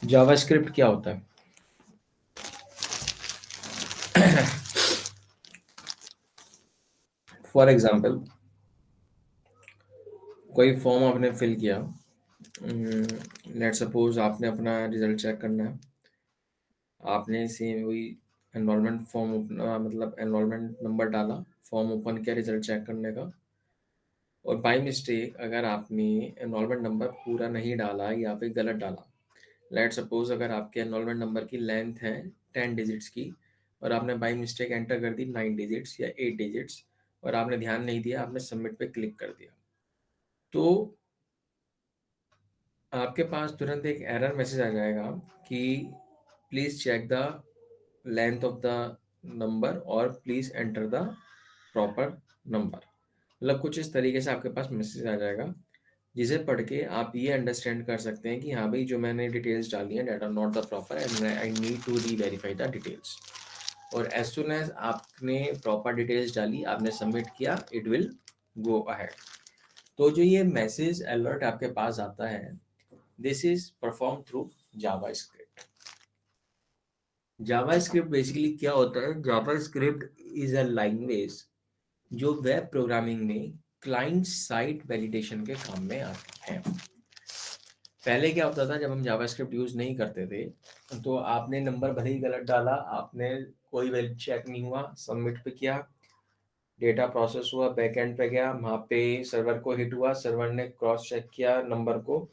JavaScript क्या होता है? फॉर एग्जांपल, कोई फॉर्म आपने फिल किया। लेट सपोज आपने अपना रिजल्ट चेक करना है। आपने सेम वही एनरोलमेंट फॉर्म मतलब एनरोलमेंट नंबर डाला, फॉर्म ओपन किया रिजल्ट चेक करने का। और बाय मिस्टेक अगर आपने एनरोलमेंट नंबर पूरा नहीं डाला या फिर गलत डाला, लेट सपोज अगर आपके एनरोलमेंट नंबर की लेंथ है 10 डिजिट्स की और आपने बाय मिस्टेक एंटर कर दी 9 डिजिट्स या 8 डिजिट्स, और आपने ध्यान नहीं दिया, आपने सबमिट पे क्लिक कर दिया, तो आपके पास तुरंत एक एरर मैसेज आ जाएगा कि please check the length of the number और please enter the proper number. मतलब कुछ इस तरीके से आपके पास मैसेज आ जाएगा, जिसे पढ़ के आप ये अंडरस्टैंड कर सकते हैं कि हाँ भाई, जो मैंने डिटेल्स डाली हैं that are not the proper and I need to reverify the details. और एज सुन एज आपने प्रॉपर डिटेल्स डाली, आपने सबमिट किया, इट विल गो अहेड। तो जो ये मैसेज अलर्ट आपके पास आता है, this is perform through JavaScript. JavaScript basically क्या होता है? जावास्क्रिप्ट इज अ लैंग्वेज जो वेब प्रोग्रामिंग में क्लाइंट साइड वैलिडेशन के काम में आती है। पहले क्या होता था, जब हम जावास्क्रिप्ट यूज नहीं करते थे, तो आपने नंबर भले ही गलत डाला, आपने कोई वैल्यू चेक नहीं हुआ, सबमिट पे किया, डेटा प्रोसेस हुआ, बैकएंड पे गया, वहाँ पे सर्वर को हिट हुआ, सर्वर ने क्रॉस चेक किया नंबर को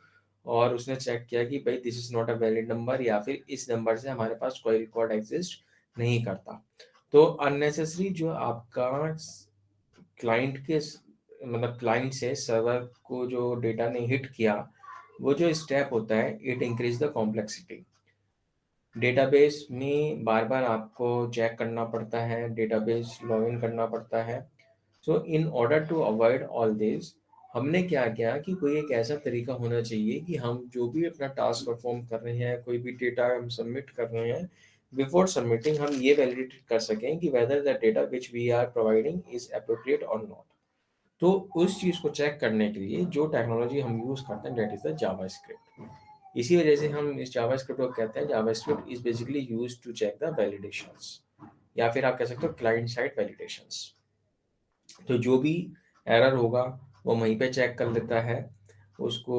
और उसने चेक किया कि भाई this is not a valid number, या फिर इस नंबर से हमारे पास कोई रिकॉर्ड एग्जिस्ट नहीं करता। तो अननेसेसरी जो आपका क्लाइंट के मतलब क्लाइंट से सर्वर को जो डेटा ने हिट किया, वो जो स्टेप होता है, it increase the complexity. Database में बार बार आपको चेक करना पड़ता है, डेटाबेस लॉगिन करना पड़ता है। So in order to avoid all this, हमने क्या किया कि कोई एक ऐसा तरीका होना चाहिए कि हम जो भी अपना टास्क परफॉर्म कर रहे हैं, कोई भी डेटा हम सबमिट कर रहे हैं, बिफोर सबमिटिंग हम ये वैलिडेट कर सकें कि whether the data which we are providing is appropriate और नॉट। तो उस चीज़ को चेक करने के लिए जो टेक्नोलॉजी हम यूज़ करते हैं, दैट इज़ द जावास्क्रिप्ट। इसी वजह से हम इस जावास्क्रिप्ट को कहते हैं, JavaScript is basically used to check the validations, या फिर आप कह सकते हो क्लाइंट साइड वैलिडेशंस। तो जो भी एरर होगा वो वहीं पे चेक कर लेता है उसको।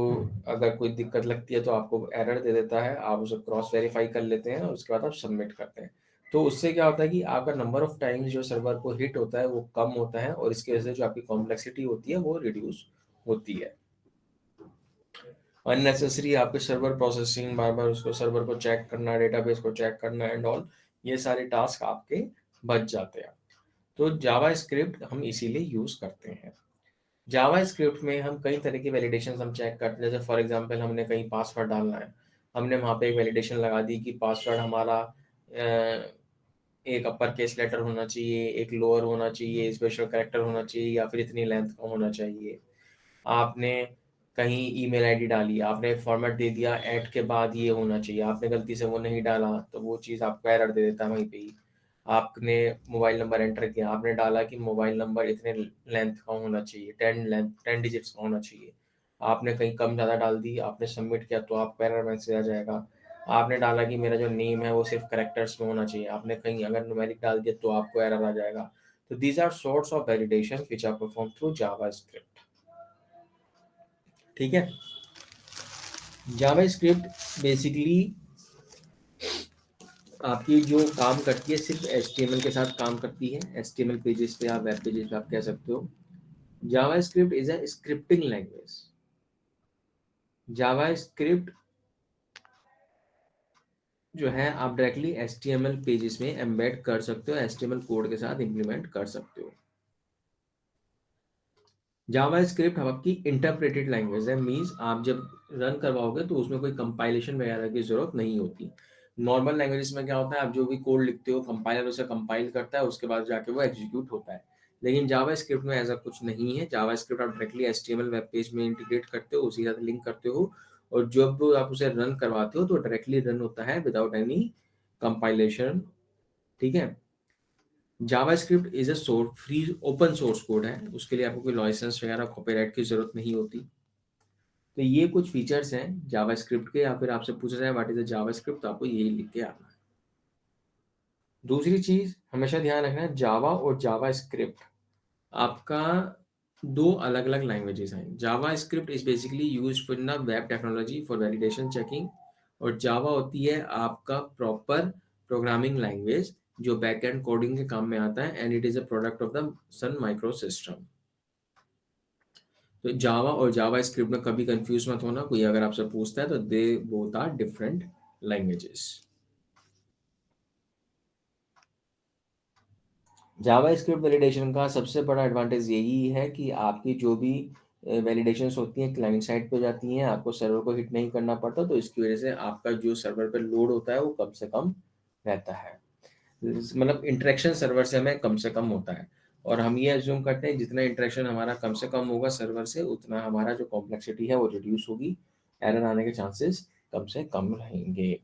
अगर कोई दिक्कत लगती है तो आपको एरर दे देता है, आप उसे क्रॉस वेरीफाई कर लेते हैं और उसके बाद आप सबमिट करते हैं। तो उससे क्या होता है कि आपका नंबर ऑफ टाइम्स जो सर्वर को हिट होता है वो कम होता है, और इसकी वजह से जो आपकी कॉम्प्लेक्सिटी होती है वो रिड्यूस होती है। अननेसेसरी आपके सर्वर प्रोसेसिंग, बार बार उसको सर्वर को चेक करना, डेटाबेस को चेक करना एंड ऑल, ये सारे टास्क आपके बच जाते हैं। तो जावा स्क्रिप्ट हम इसीलिए यूज करते हैं। जावा स्क्रिप्ट में हम कई तरह की वैलिडेशन हम चेक करते हैं। जैसे फॉर एग्जांपल, हमने कहीं पासवर्ड डालना है, हमने वहाँ पे एक वैलिडेशन लगा दी कि पासवर्ड हमारा एक अपर केस लेटर होना चाहिए, एक लोअर होना चाहिए, स्पेशल कैरेक्टर होना चाहिए, या फिर इतनी लेंथ का होना चाहिए। आपने कहीं ईमेल आईडी डाली, आपने एक फॉर्मेट दे दिया, ऐट के बाद ये होना चाहिए, आपने गलती से वो नहीं डाला तो वो चीज़ आपको एरर दे देता है वहीं पे ही। आपने मोबाइल नंबर एंटर किया, आपने डाला कि मोबाइल नंबर इतने लेंथ का होना चाहिए, 10 डिजिट्स का होना चाहिए, आपने कहीं कम ज़्यादा डाल दी, आपने सबमिट किया तो आपको एरर मैसेज आ जाएगा। आपने डाला कि मेरा जो नेम है वो सिर्फ करेक्टर्स में होना चाहिए, आपने कहीं अगर न्यूमेरिक डाल दिया तो आपको एरर आ जाएगा। तो these are sorts of validation which are perform through JavaScript. ठीक है। जावा स्क्रिप्ट बेसिकली आपकी जो काम करती है सिर्फ HTML के साथ काम करती है, HTML पेजेस पे या वेब पेजेस पे आप कह सकते हो। JavaScript is a scripting language. JavaScript जो है आप डायरेक्टली HTML पेजेस में एम्बेड कर सकते हो, HTML कोड के साथ इम्प्लीमेंट कर सकते हो। जावा स्क्रिप्ट आपकी इंटरप्रेटेड लैंग्वेज है, मीन्स आप जब रन करवाओगे तो उसमें कोई कंपाइलेशन वगैरह की जरूरत नहीं होती। नॉर्मल लैंग्वेजेस में क्या होता है, आप जो भी कोड लिखते हो कंपाइलर उसे कंपाइल करता है, उसके बाद जाके वो एग्जीक्यूट होता है। लेकिन जावा स्क्रिप्ट में ऐसा कुछ नहीं है। जावा स्क्रिप्ट आप डायरेक्टली HTML वेब पेज में इंटीग्रेट करते हो, उसी के साथ लिंक करते हो, और जब आप उसे रन करवाते हो तो डायरेक्टली रन होता है विदाउट एनी कंपाइलेशन। ठीक है। JavaScript is a source free open source code है, उसके लिए आपको कोई लाइसेंस वगैरह कॉपीराइट की जरूरत नहीं होती। तो ये कुछ फीचर्स हैं जावास्क्रिप्ट के, या फिर आपसे पूछा जाए व्हाट इज अ जावास्क्रिप्ट तो आपको यही लिख के आना है। दूसरी चीज हमेशा ध्यान रखना है, जावा और जावास्क्रिप्ट आपका दो अलग अलग लैंग्वेजेस हैं। JavaScript is basically use for in web technology for validation checking, और जावा होती है आपका प्रॉपर प्रोग्रामिंग लैंग्वेज जो बैक एंड कोडिंग के काम में आता है, and it is a product of the Sun Micro System. तो जावा और जावा स्क्रिप्ट में कभी कंफ्यूज मत होना, कोई अगर आपसे पूछता है तो they both are different languages. JavaScript validation का सबसे बड़ा एडवांटेज यही है कि आपकी जो भी वैलिडेशंस होती हैं क्लाइंट साइड पे जाती हैं, आपको सर्वर को हिट नहीं करना पड़ता, तो इसकी वजह से आपका जो सर्वर पे लोड होता है वो कम से कम रहता है। मतलब इंटरेक्शन सर्वर से हमें कम से कम होता है, और हम ये एज्यूम करते हैं जितना इंटरेक्शन हमारा कम से कम होगा सर्वर से, उतना हमारा जो कॉम्प्लेक्सिटी है वो रिड्यूस होगी, एरर आने के चांसेस कम से कम रहेंगे।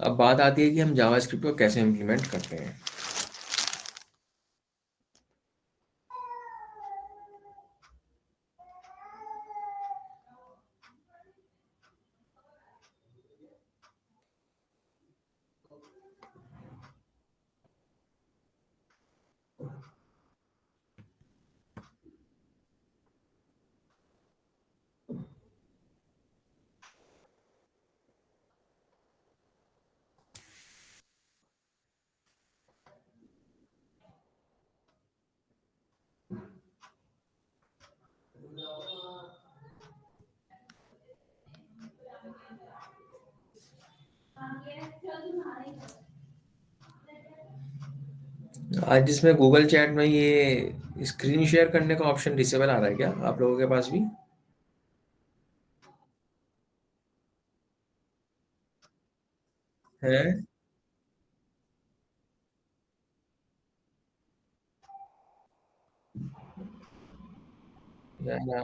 अब बात आती है कि हम जावास्क्रिप्ट को कैसे इम्प्लीमेंट करते हैं। आज इसमें गूगल चैट में ये स्क्रीन शेयर करने का ऑप्शन डिसेबल आ रहा है क्या आप लोगों के पास भी? है या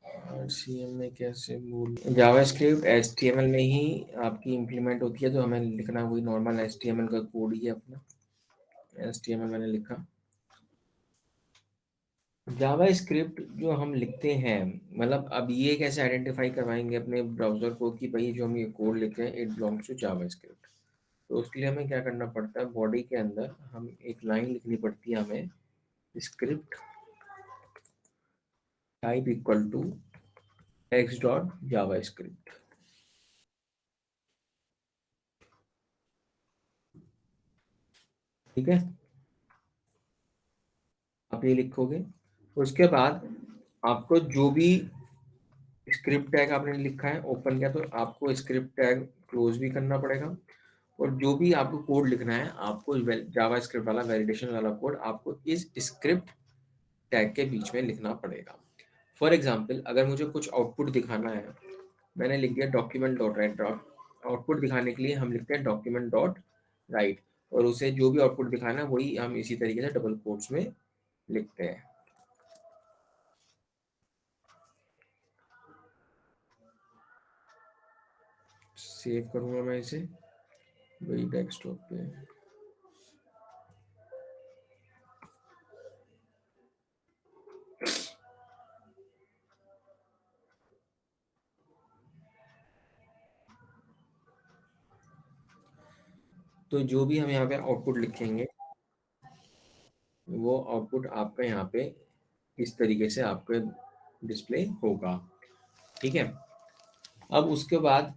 आरसीएम में कैसे बोल, जावास्क्रिप्ट एचटीएमएल में ही आपकी इम्प्लीमेंट होती है, तो हमें लिखना वही नॉर्मल एचटीएमएल का कोड ही है अपना। एचटीएमएल मैंने लिखा। जावास्क्रिप्ट जो हम लिखते हैं, मतलब अब ये कैसे आइडेंटिफाई करवाएंगे अपने ब्राउजर को कि भाई जो हम ये कोड लिख रहे हैं इट बिलोंग्स टू जावास्क्रिप्ट। तो उसके लिए हमें क्या करना पड़ता है, बॉडी के अंदर हम एक लाइन लिखनी पड़ती है हमें, script type equal to text dot JavaScript. ठीक है, आप ये लिखोगे, उसके बाद आपको जो भी स्क्रिप्ट टैग आपने लिखा है ओपन किया, तो आपको स्क्रिप्ट टैग क्लोज भी करना पड़ेगा, और जो भी आपको कोड लिखना है आपको जावा स्क्रिप्ट वाला वैलिडेशन वाला कोड आपको इस स्क्रिप्ट टैग के बीच में लिखना पड़ेगा। फॉर एग्जाम्पल अगर मुझे कुछ आउटपुट दिखाना है, मैंने लिख दिया डॉक्यूमेंट डॉट राइट। आउटपुट दिखाने के लिए हम लिखते हैं डॉक्यूमेंट डॉट राइट, और उसे जो भी आउटपुट दिखाना है वही हम इसी तरीके से डबल कोट्स में लिखते हैं। सेव करूंगा मैं इसे वही डेस्कटॉप पे। तो जो भी हम यहाँ पे आउटपुट लिखेंगे वो आउटपुट आपका यहाँ पे इस तरीके से आपके डिस्प्ले होगा। ठीक है, अब उसके बाद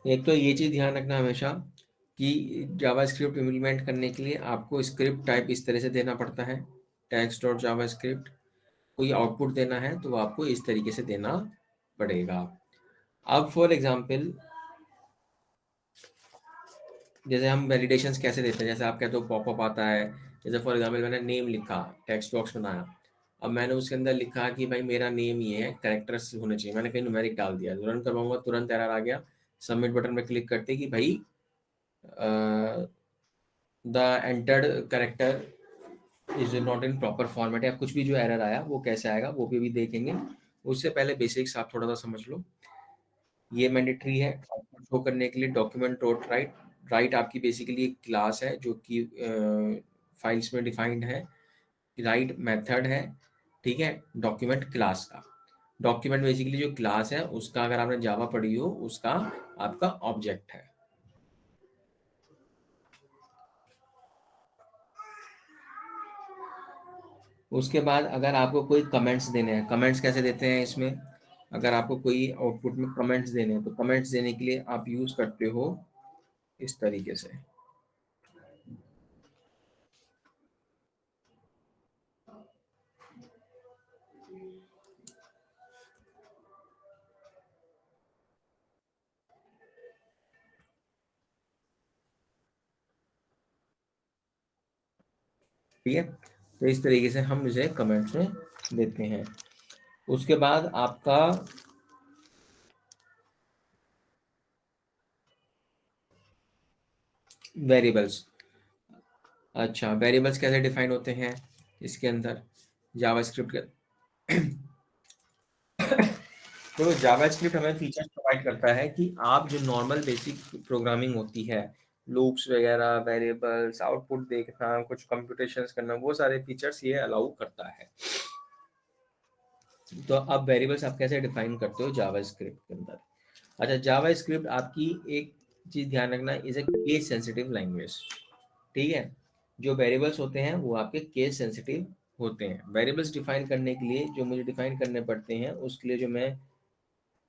एक तो ये चीज़ ध्यान रखना हमेशा कि जावास्क्रिप्ट इम्प्लीमेंट करने के लिए आपको स्क्रिप्ट टाइप इस तरह से देना पड़ता है, टेक्स्ट डॉट जावास्क्रिप्ट। कोई आउटपुट देना है तो वो आपको इस तरीके से देना पड़ेगा। अब फॉर एग्जांपल जैसे हम वैलिडेशंस कैसे देते हैं, जैसे आप कहते हो पॉपअप आता है, जैसे फॉर एग्जांपल मैंने नेम लिखा, टेक्स्ट बॉक्स बनाया, अब मैंने उसके अंदर लिखा कि भाई मेरा नेम ये है, कैरेक्टर्स होने चाहिए, मैंने कहीं न्यूमेरिक डाल दिया, रन करवाऊंगा तुरंत एरर आ गया। सबमिट बटन पे क्लिक करते कि भाई the entered character is not in proper format, या कुछ भी जो एरर आया वो कैसे आएगा वो भी देखेंगे। उससे पहले बेसिक्स आप थोड़ा सा समझ लो। ये मैंडेटरी है शो करने के लिए डॉक्यूमेंट डॉट राइट। राइट आपकी बेसिकली एक क्लास है जो कि फाइल्स में डिफाइंड है। राइट मेथड है, ठीक है, डॉक्यूमेंट क्लास का। डॉक्यूमेंट बेसिकली जो क्लास है उसका, अगर आपने जावा पढ़ी हो, उसका आपका ऑब्जेक्ट है। उसके बाद अगर आपको कोई कमेंट्स देने हैं, कमेंट्स कैसे देते हैं इसमें, अगर आपको कोई आउटपुट में कमेंट्स देने हैं तो कमेंट्स देने के लिए आप यूज करते हो इस तरीके से। ठीक है, तो इस तरीके से हम इसे कमेंट्स में देते हैं। उसके बाद आपका वेरिएबल्स। अच्छा, वेरिएबल्स कैसे डिफाइन होते हैं इसके अंदर जावास्क्रिप्ट के। तो जावास्क्रिप्ट हमें फीचर्स प्रोवाइड करता है कि आप जो नॉर्मल बेसिक प्रोग्रामिंग होती है, लूप्स वगैरह, वेरिएबल्स, आउटपुट देखना, कुछ कंप्यूटेशंस करना, वो सारे फीचर्स ये अलाउ करता है। तो अब वेरिएबल्स आप कैसे डिफाइन करते हो जावास्क्रिप्ट के अंदर। अच्छा, जावास्क्रिप्ट आपकी एक चीज ध्यान रखना, is a case sensitive language. ठीक है, जो वेरिएबल्स होते हैं वो आपके केस सेंसिटिव होते हैं। वेरिएबल्स डिफाइन करने के लिए जो मुझे डिफाइन करने पड़ते हैं, उसके लिए जो मैं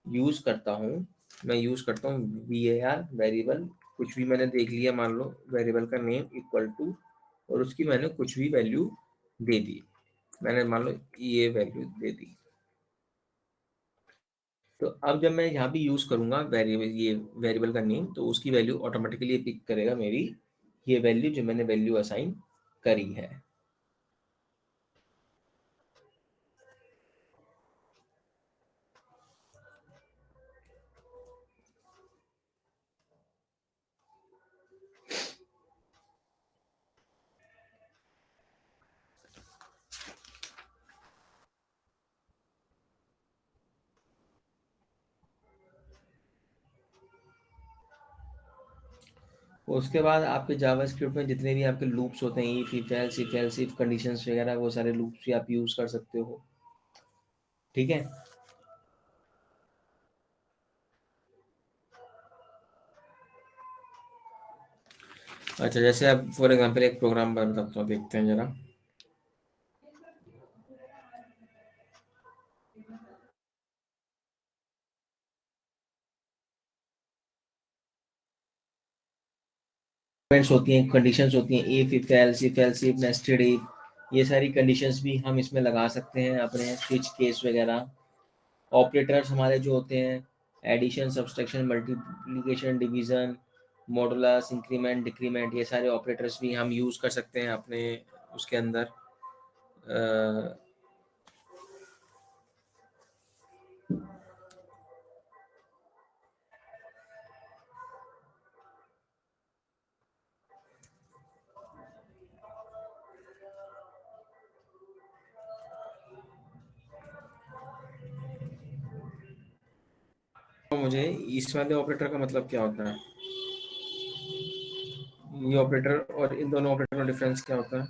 यूज करता हूँ, मैं यूज करता हूँ var वेरिएबल। कुछ भी मैंने देख लिया, मान लो वेरिएबल का नेम इक्वल टू, और उसकी मैंने कुछ भी वैल्यू दे दी, मैंने मान लो ये वैल्यू दे दी। तो अब जब मैं यहाँ भी यूज करूंगा वेरिएबल, ये वेरिएबल का नेम, तो उसकी वैल्यू ऑटोमेटिकली पिक करेगा मेरी ये वैल्यू जो मैंने वैल्यू असाइन करी है। उसके बाद आपके जावास्क्रिप्ट में जितने भी आपके लूप्स होते हैं, इफ एल्स इफ कंडीशंस वगैरह, वो सारे लूप्स भी आप यूज कर सकते हो। ठीक है। अच्छा, जैसे अब फॉर एग्जांपल एक प्रोग्राम बताता हूँ, देखते हैं जरा। स्टेटमेंट्स होती हैं, कंडीशंस होती हैं, if else if nested if, ये सारी कंडीशंस भी हम इसमें लगा सकते हैं अपने स्विच केस वगैरह। ऑपरेटर्स हमारे जो होते हैं, addition, subtraction, multiplication, division, modulus, increment, decrement, ये सारे ऑपरेटर्स भी हम यूज कर सकते हैं अपने उसके अंदर। तो मुझे इस वाले ऑपरेटर का मतलब क्या होता है, ये ऑपरेटर और इन दोनों ऑपरेटर में डिफरेंस क्या होता है।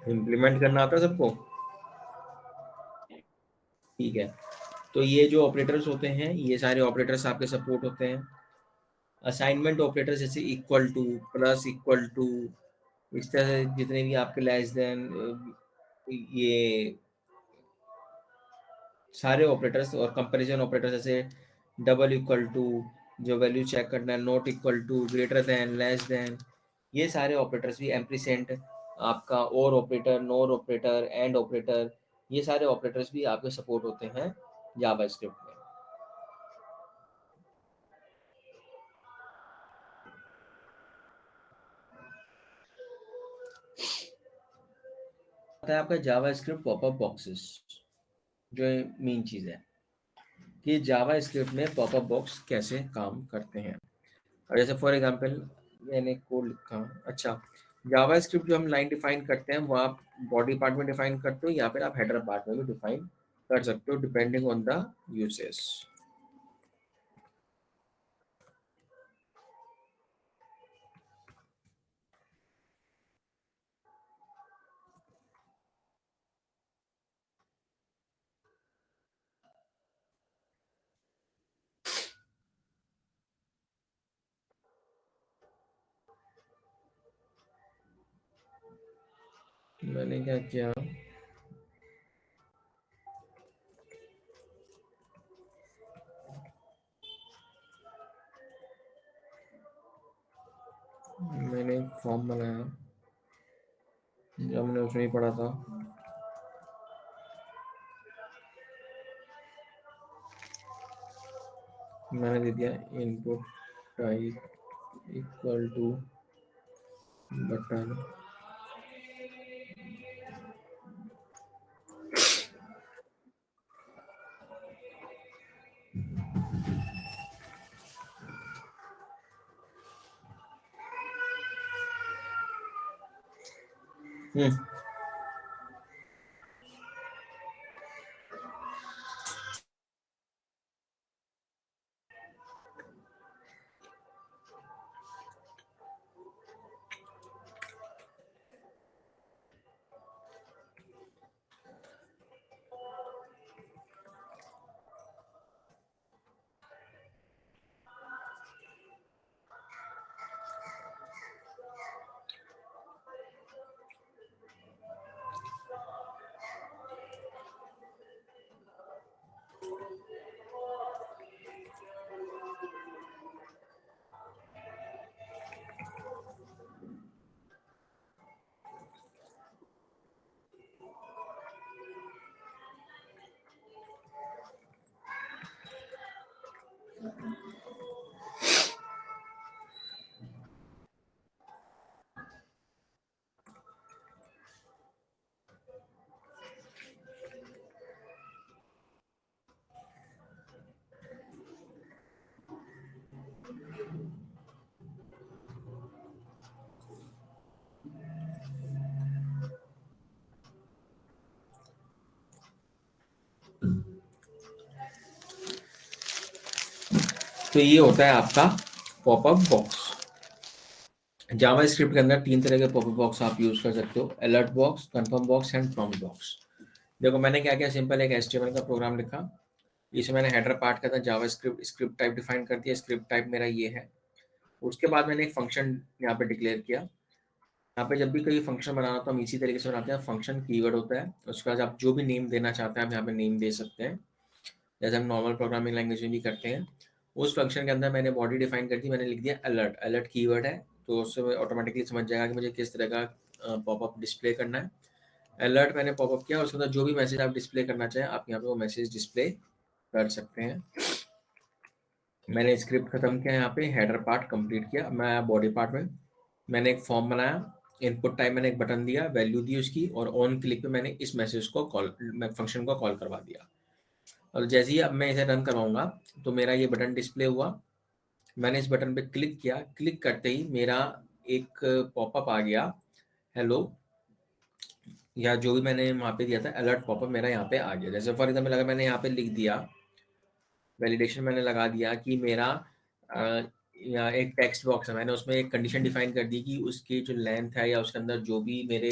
इम्प्लीमेंट करना आता है सबको। ठीक है, तो ये जो ऑपरेटर्स होते हैं, ये सारे ऑपरेटर्स आपके सपोर्ट होते हैं। असाइनमेंट ऑपरेटर्स जैसे equal to, plus, equal to, इस तरह से जितने भी आपके लेस देन, ये सारे ऑपरेटर्स, और कंपैरिजन ऑपरेटर्स जैसे डबल इक्वल टू, जो वैल्यू चेक करना है, not equal to, greater than, less than, ये सारे ऑपरेटर्स भी, एम्परसेंड आपका, और operator, nor operator, and operator, ये सारे ऑपरेटर्स भी आपके सपोर्ट होते हैं जावास्क्रिप्ट में। आता है आपका जावास्क्रिप्ट पॉपअप बॉक्सेस, जो मेन चीज़ है। कि जावा स्क्रिप्ट में पॉपअप बॉक्स कैसे काम करते हैं। और जैसे फॉर एग्जांपल मैंने कोड लिखा, अच्छा जावा स्क्रिप्ट जो हम लाइन डिफाइन करते हैं वो आप बॉडी पार्ट में डिफाइन करते हो या फिर आप हेडर पार्ट में भी डिफाइन कर सकते हो डिपेंडिंग ऑन द यूसेस। मैंने क्या किया, मैंने एक फॉर्म बनाया जो हमने उसमें ही पढ़ा था। मैंने दे दिया input type equal to button, तो ये होता है आपका पॉपअप बॉक्स। जावा स्क्रिप्ट के अंदर 3 तरह के पॉपअप बॉक्स आप यूज कर सकते हो, alert box, confirm box and prompt box. देखो मैंने क्या किया, सिंपल एक HTML का प्रोग्राम लिखा, इसे मैंने हेडर पार्ट के अंदर जावा स्क्रिप्ट स्क्रिप्ट टाइप डिफाइन कर दिया, स्क्रिप्ट टाइप मेरा ये है। उसके बाद मैंने एक फंक्शन यहाँ पे डिक्लेयर किया। यहाँ पे जब भी कोई फंक्शन बनाना तो हम इसी तरीके से बनाते हैं, फंक्शन कीवर्ड होता है, उसके बाद आप जो भी नेम देना चाहते हैं आप यहाँ पे नेम दे सकते हैं, जैसे हम नॉर्मल प्रोग्रामिंग लैंग्वेज में भी करते हैं। उस फंक्शन के अंदर मैंने बॉडी डिफाइन कर दी, मैंने लिख दिया अलर्ट, अलर्ट कीवर्ड है तो उससे ऑटोमेटिकली समझ जाएगा कि मुझे किस तरह का पॉपअप डिस्प्ले करना है। अलर्ट मैंने पॉपअप किया, उसके अंदर जो भी मैसेज आप डिस्प्ले करना चाहें आप यहाँ पे वो मैसेज डिस्प्ले कर सकते हैं। मैंने स्क्रिप्ट खत्म किया, यहाँ पे हेडर पार्ट कंप्लीट किया। मैं बॉडी पार्ट में मैंने एक फॉर्म बनाया, इनपुट टाइप मैंने एक बटन दिया, वैल्यू दी उसकी, और ऑन क्लिक पे मैंने इस मैसेज को कॉल, फंक्शन को कॉल करवा दिया। और जैसे ही अब मैं इसे रन करवाऊंगा तो मेरा ये बटन डिस्प्ले हुआ। मैंने इस बटन पे क्लिक किया, क्लिक करते ही मेरा एक पॉपअप आ गया, हेलो, या जो भी मैंने वहाँ पे दिया था अलर्ट पॉपअप मेरा यहाँ पे आ गया। जैसे फॉर एग्जाम्पल अगर मैंने यहाँ पे लिख दिया, वैलिडेशन मैंने लगा दिया कि मेरा या एक टेक्स्ट बॉक्स है, मैंने उसमें एक कंडीशन डिफाइन कर दी कि उसकी जो लेंथ है या उसके अंदर जो भी मेरे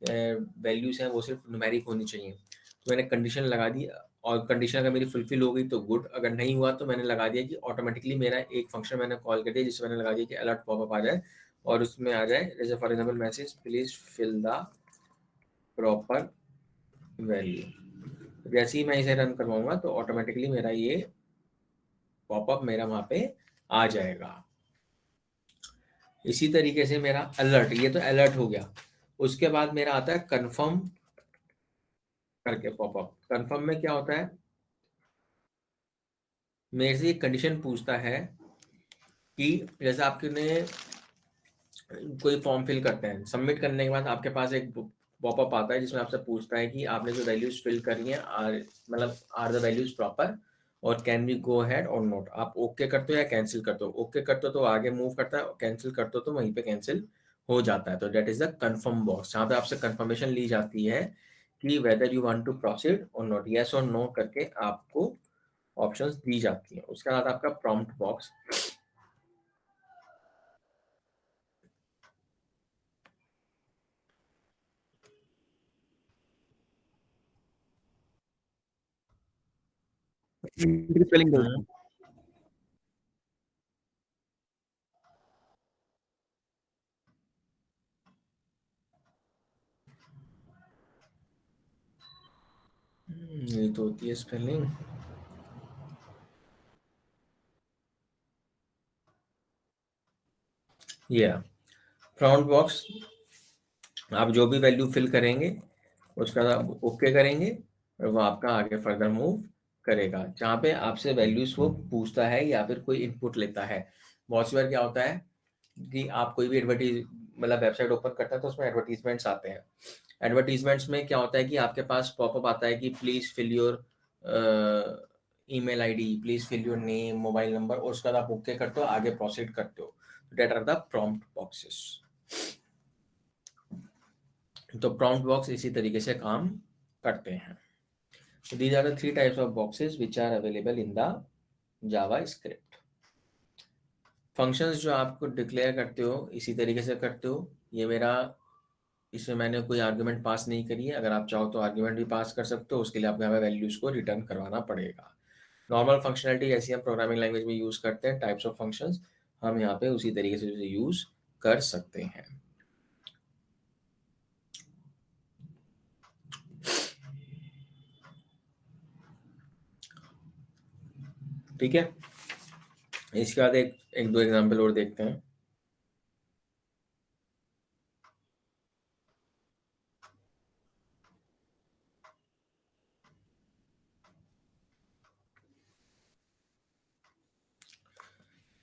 वैल्यूज हैं वो सिर्फ न्यूमेरिक होनी चाहिए। तो मैंने कंडीशन लगा दी, और कंडीशन अगर मेरी फुलफिल हो गई तो गुड, अगर नहीं हुआ तो मैंने लगा दिया कि ऑटोमेटिकली मेरा एक फंक्शन मैंने कॉल कर दिया जिससे मैंने लगा दिया कि अलर्ट पॉपअप आ जाए और उसमें आ जाए जैसे for example message please fill the proper value. जैसे ही मैं इसे रन करवाऊंगा तो ऑटोमेटिकली मेरा ये पॉपअप मेरा वहां पे आ जाएगा। इसी तरीके से मेरा अलर्ट, ये तो अलर्ट हो गया। उसके बाद मेरा आता है कंफर्म करके पॉपअप। कंफर्म में क्या होता है, मेरे से एक कंडीशन पूछता है कि जैसे आपने कोई फॉर्म फिल करते हैं, सबमिट करने के बाद आपके पास एक पॉपअप आता है जिसमें आपसे पूछता है कि आपने जो वैल्यूज फिल करी हैं आर, मतलब आर द वैल्यूज प्रॉपर, और कैन वी गो अहेड और नॉट। आप ओके करते हो या कैंसिल करते हो। ओके करते हो तो आगे मूव करता है, कैंसिल करते हो तो वहीं पे कैंसिल हो जाता है। तो that is the confirm box, जहाँ पे आपसे कंफर्मेशन ली जाती है कि whether you want to proceed और नॉट, यस और नो करके आपको ऑप्शंस दी जाती हैं। उसके बाद आपका प्रॉम्प्ट बॉक्स। स्पेलिंग दो उसको। ये तो होती है स्पेलिंग। या प्रॉम्प्ट बॉक्स, आप जो भी वैल्यू फिल करेंगे उसका आप ओके करेंगे और वो आपका आगे फर्दर मूव करेगा। जहाँ पे आपसे वैल्यूज वो पूछता है या फिर कोई इनपुट लेता है। बहुत सी बार क्या होता है कि आप कोई भी एडवर्टीज मतलब वेबसाइट ओपन करते हैं तो उसमें एडवर्टीजमेंट्स आते हैं। एडवर्टीजमेंट्स में क्या होता है कि आपके पास पॉपअप आता है कि please fill your email ID, please fill your name, mobile number, और उसके बाद आप ओके करते हो, आगे प्रोसीड करते हो। That are the prompt boxes. तो प्रॉम्प्ट बॉक्स इसी तरीके से काम करते हैं। So these are the three types of boxes which are available in the JavaScript. Functions जो आपको डिक्लेयर करते हो इसी तरीके से करते हो। ये मेरा, इसमें मैंने कोई आर्गुमेंट पास नहीं करी है। अगर आप चाहो तो आर्गुमेंट भी पास कर सकते हो, उसके लिए आपको यहाँ पे वैल्यूज़ को रिटर्न करवाना पड़ेगा। नॉर्मल फंक्शनलिटी जैसी हम प्रोग्रामिंग लैंग्वेज में यूज़ करते हैं, टाइप्स ऑफ फंक्शंस हम यहाँ पे उसी तरीके से यूज़ कर सकते हैं। ठीक है, इसके बाद एक एक दो एग्जाम्पल और देखते हैं।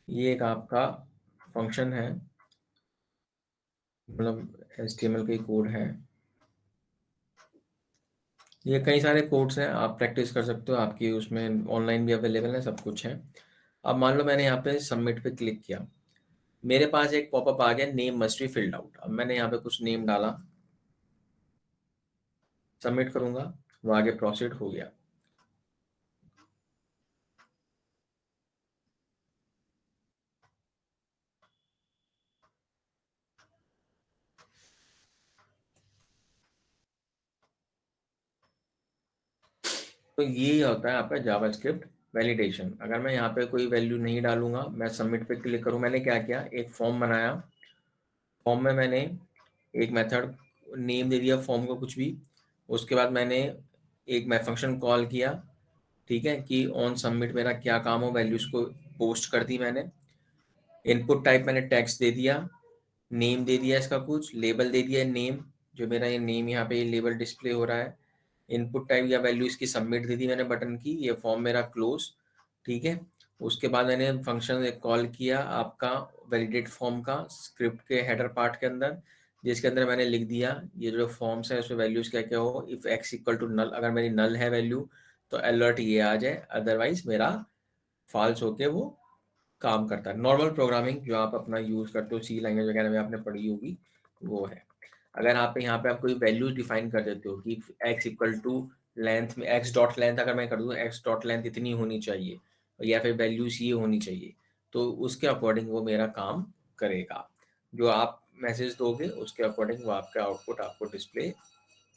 ये एक आपका फंक्शन है, मतलब HTML का कोड है। ये कई सारे कोड्स हैं, आप प्रैक्टिस कर सकते हो, आपकी उसमें ऑनलाइन भी अवेलेबल है, सब कुछ है। अब मान लो मैंने यहाँ पे सबमिट पे क्लिक किया, मेरे पास एक पॉपअप आ गया, name must be filled out. अब मैंने यहाँ पे कुछ नेम डाला, सबमिट करूंगा, वो आगे प्रोसीड हो गया। तो ये होता है आपका जावास्क्रिप्ट वैलिडेशन। अगर मैं यहाँ पे कोई वैल्यू नहीं डालूंगा, मैं सबमिट पे क्लिक करूँ, मैंने क्या किया, एक फॉर्म बनाया, फॉर्म में मैंने एक मेथड नेम दे दिया फॉर्म को कुछ भी, उसके बाद मैंने एक मैं फंक्शन कॉल किया, ठीक है, कि ऑन सबमिट मेरा क्या काम हो, वैल्यूज को पोस्ट कर दी मैंने। इनपुट टाइप मैंने टेक्स्ट दे दिया, नेम दे दिया, इसका कुछ लेबल दे दिया नेम, जो मेरा ये नेम यहाँ पे ये लेबल डिस्प्ले हो रहा है। इनपुट टाइप या वैल्यू इसकी सबमिट दे दी मैंने बटन की, ये फॉर्म मेरा क्लोज, ठीक है। उसके बाद मैंने फंक्शन एक कॉल किया आपका वैलिडेट फॉर्म का स्क्रिप्ट के हेडर पार्ट के अंदर, जिसके अंदर मैंने लिख दिया ये जो फॉर्म्स है उसमें वैल्यूज क्या क्या हो। If x equal to null, अगर मेरी नल है वैल्यू तो अलर्ट ये आ जाए, अदरवाइज मेरा फॉल्स होके वो काम करता है। नॉर्मल प्रोग्रामिंग जो आप अपना यूज़ करते हो, सी लैंग्वेज वगैरह में आपने पढ़ी होगी, वो है। अगर आप यहाँ पे आप कोई वैल्यू डिफाइन कर देते हो कि एक्स इक्वल टू लेंथ में एक्स डॉट लेंथ, अगर मैं कर दूँ एक्स डॉट लेंथ इतनी होनी चाहिए या फिर वैल्यूज ये होनी चाहिए, तो उसके अकॉर्डिंग वो मेरा काम करेगा। जो आप मैसेज दोगे उसके अकॉर्डिंग वो आपका आउटपुट आपको डिस्प्ले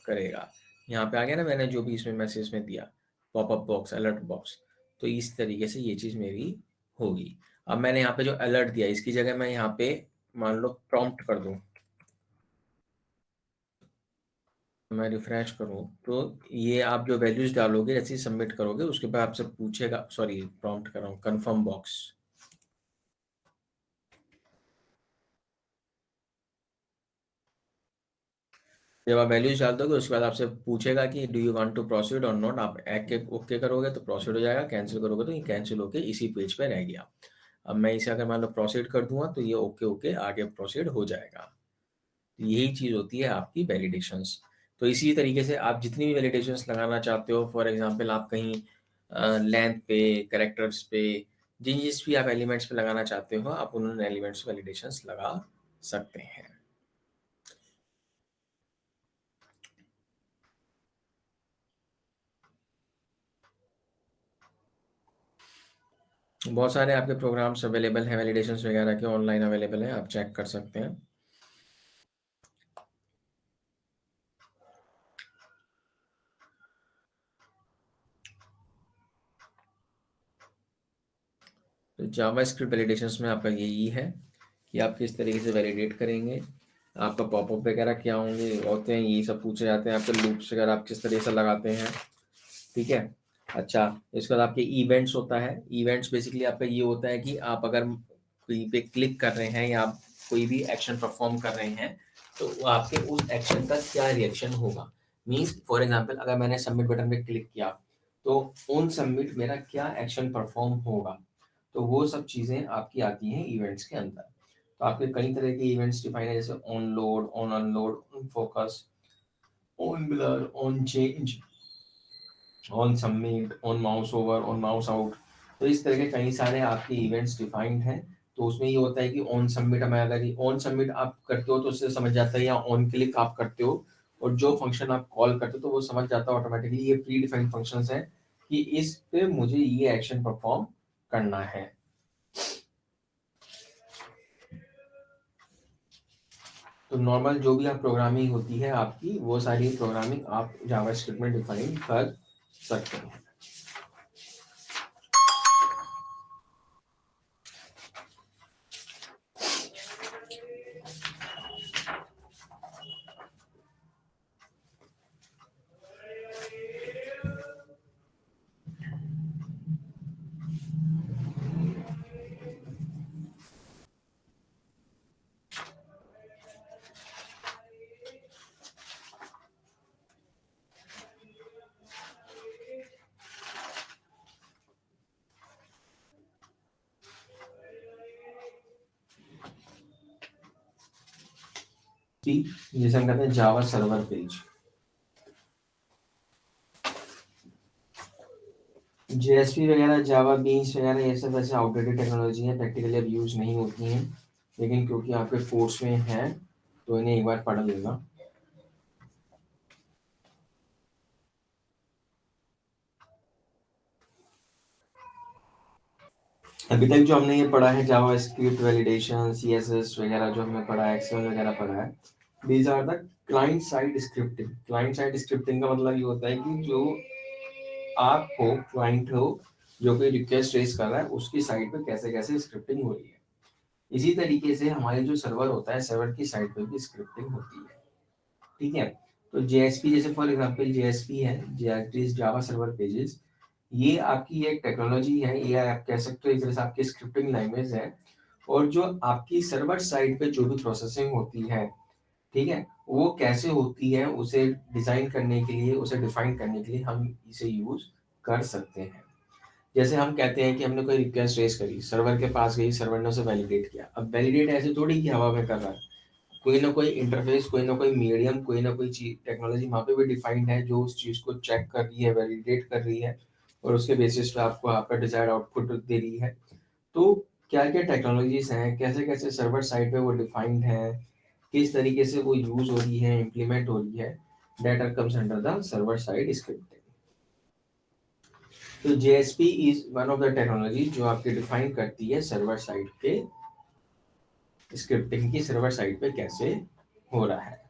करेगा। यहाँ पे आ गया ना मैंने जो भी इसमें मैसेज में दिया, पॉपअप बॉक्स, अलर्ट बॉक्स, तो इस तरीके से ये चीज़ मेरी होगी। अब मैंने यहाँ पे जो अलर्ट दिया इसकी जगह मैं यहाँ पे मान लो प्रॉम्प्ट कर दूँ, मैं रिफ्रेश करूँ, तो ये आप जो वैल्यूज डालोगे जैसे ही सबमिट करोगे उसके बाद आपसे पूछेगा, सॉरी प्रॉम्प्ट कर रहा हूँ, कन्फर्म बॉक्स। जब आप वैल्यूज डाल दोगे उसके बाद आपसे पूछेगा कि do you want to proceed और नॉट। आप एक के ओके करोगे तो प्रोसीड हो जाएगा, कैंसिल करोगे तो ये कैंसिल होके इसी पेज पे रह गया। अब मैं इसे अगर मान लो प्रोसीड कर दूंगा तो ये ओके ओके आगे प्रोसीड हो जाएगा। यही चीज़ होती है आपकी वैलिडेशंस। तो इसी तरीके से आप जितनी भी वैलिडेशंस लगाना चाहते हो, फॉर एग्जांपल आप कहीं लेंथ पे, कैरेक्टर्स पे, जिस भी आप एलिमेंट्स पे लगाना चाहते हो आप उन एलिमेंट्स वैलिडेशंस लगा सकते हैं। बहुत सारे आपके प्रोग्राम्स अवेलेबल हैं वैलिडेशंस वगैरह के, ऑनलाइन अवेलेबल हैं, आप चेक कर सकते हैं। तो जावास्क्रिप्ट वैलिडेशंस में आपका यही है कि आप किस तरीके से वैलिडेट करेंगे, आपका पॉपअप वगैरह क्या होते हैं, यही सब पूछे जाते हैं, आपके लूप्स वगैरह आप किस तरीके से लगाते हैं। ठीक है। अच्छा, इसके बाद आपके इवेंट्स होता है। इवेंट्स बेसिकली आपका ये होता है कि आप अगर कहीं पे क्लिक कर रहे हैं या आप कोई भी एक्शन परफॉर्म कर रहे हैं तो वो आपके उस एक्शन का क्या रिएक्शन होगा। मीन्स फॉर एग्जांपल अगर मैंने सबमिट बटन पे क्लिक किया तो ऑन सबमिट मेरा क्या एक्शन परफॉर्म होगा, तो वो सब चीज़ें आपकी आती हैं इवेंट्स के अंदर। तो आपके कई तरह के इवेंट्स डिफाइन है, जैसे on load, on unload, on focus, on blur, on change, on submit, on mouse over, on mouse out. तो इस तरह के कई सारे आपके इवेंट्स डिफाइंड हैं। तो उसमें ये होता है कि ऑन सबमिट में अगर ऑन सबमिट आप करते हो तो उससे समझ जाता है, या ऑन क्लिक आप करते हो और जो फंक्शन आप कॉल करते हो तो वो समझ जाता है ऑटोमेटिकली, ये प्री डिफाइंड फंक्शंस हैं कि इस पे मुझे ये एक्शन परफॉर्म करना है। तो नॉर्मल जो भी आप प्रोग्रामिंग होती है आपकी, वो सारी प्रोग्रामिंग आप जावास्क्रिप्ट में डिफाइन कर सकते हैं। जिसे हम कहते हैं जावा सर्वर पेज। जेएसपी वगैरह, जावा बीन्स वगैरह, ये सब वैसे आउटडेटेड टेक्नोलॉजी है, प्रैक्टिकली अब यूज नहीं होती हैं, लेकिन क्योंकि आपके कोर्स में है तो इन्हें एक बार पढ़ लेना। अभी तक जो हमने ये पढ़ा है जावा स्क्रिप्ट वैलिडेशन, सीएसएस वगैरह जो हमने पढ़ा है, एक्सएमएल वगैरह पढ़ा है, these are the client side scripting. Client side scripting का मतलब ये होता है कि जो आप हो, क्लाइंट हो, जो कोई रिक्वेस्ट रेज कर रहा है उसकी साइड पे कैसे कैसे स्क्रिप्टिंग हो रही है। इसी तरीके से हमारे जो सर्वर होता है, सर्वर की साइड पे भी स्क्रिप्टिंग होती है। ठीक है। तो जेएसपी, जैसे फॉर एग्जांपल जेएसपी है, जावा सर्वर पेजेस, ये आपकी एक टेक्नोलॉजी है, ये आप कह सकते हो एक तरह से आपकी स्क्रिप्टिंग लैंग्वेज है। और जो आपकी सर्वर साइड पे जो भी प्रोसेसिंग होती है, ठीक है, वो कैसे होती है उसे डिजाइन करने के लिए, उसे डिफाइन करने के लिए हम इसे यूज कर सकते हैं। जैसे हम कहते हैं कि हमने कोई रिक्वेस्ट रेज करी, सर्वर के पास गई, सर्वर ने उसे वैलिडेट किया। अब वैलिडेट ऐसे थोड़ी कि हवा में कर रहा है, कोई ना कोई इंटरफेस, कोई ना कोई मीडियम, कोई ना कोई चीज, टेक्नोलॉजी वहाँ पे भी डिफाइंड है जो उस चीज को चेक कर रही है, वैलिडेट कर रही है और उसके बेसिस पे आपको आपका डिजायर्ड आउटपुट दे रही है। तो क्या क्या टेक्नोलॉजीज हैं, कैसे कैसे सर्वर साइड पे वो डिफाइंड है, किस तरीके से वो यूज हो रही है, इम्प्लीमेंट हो रही है, data comes under the server side scripting. तो JSP is one of the technology जो आपके डिफाइन करती है सर्वर साइड पे स्क्रिप्टिंग की, सर्वर साइड पे कैसे हो रहा है।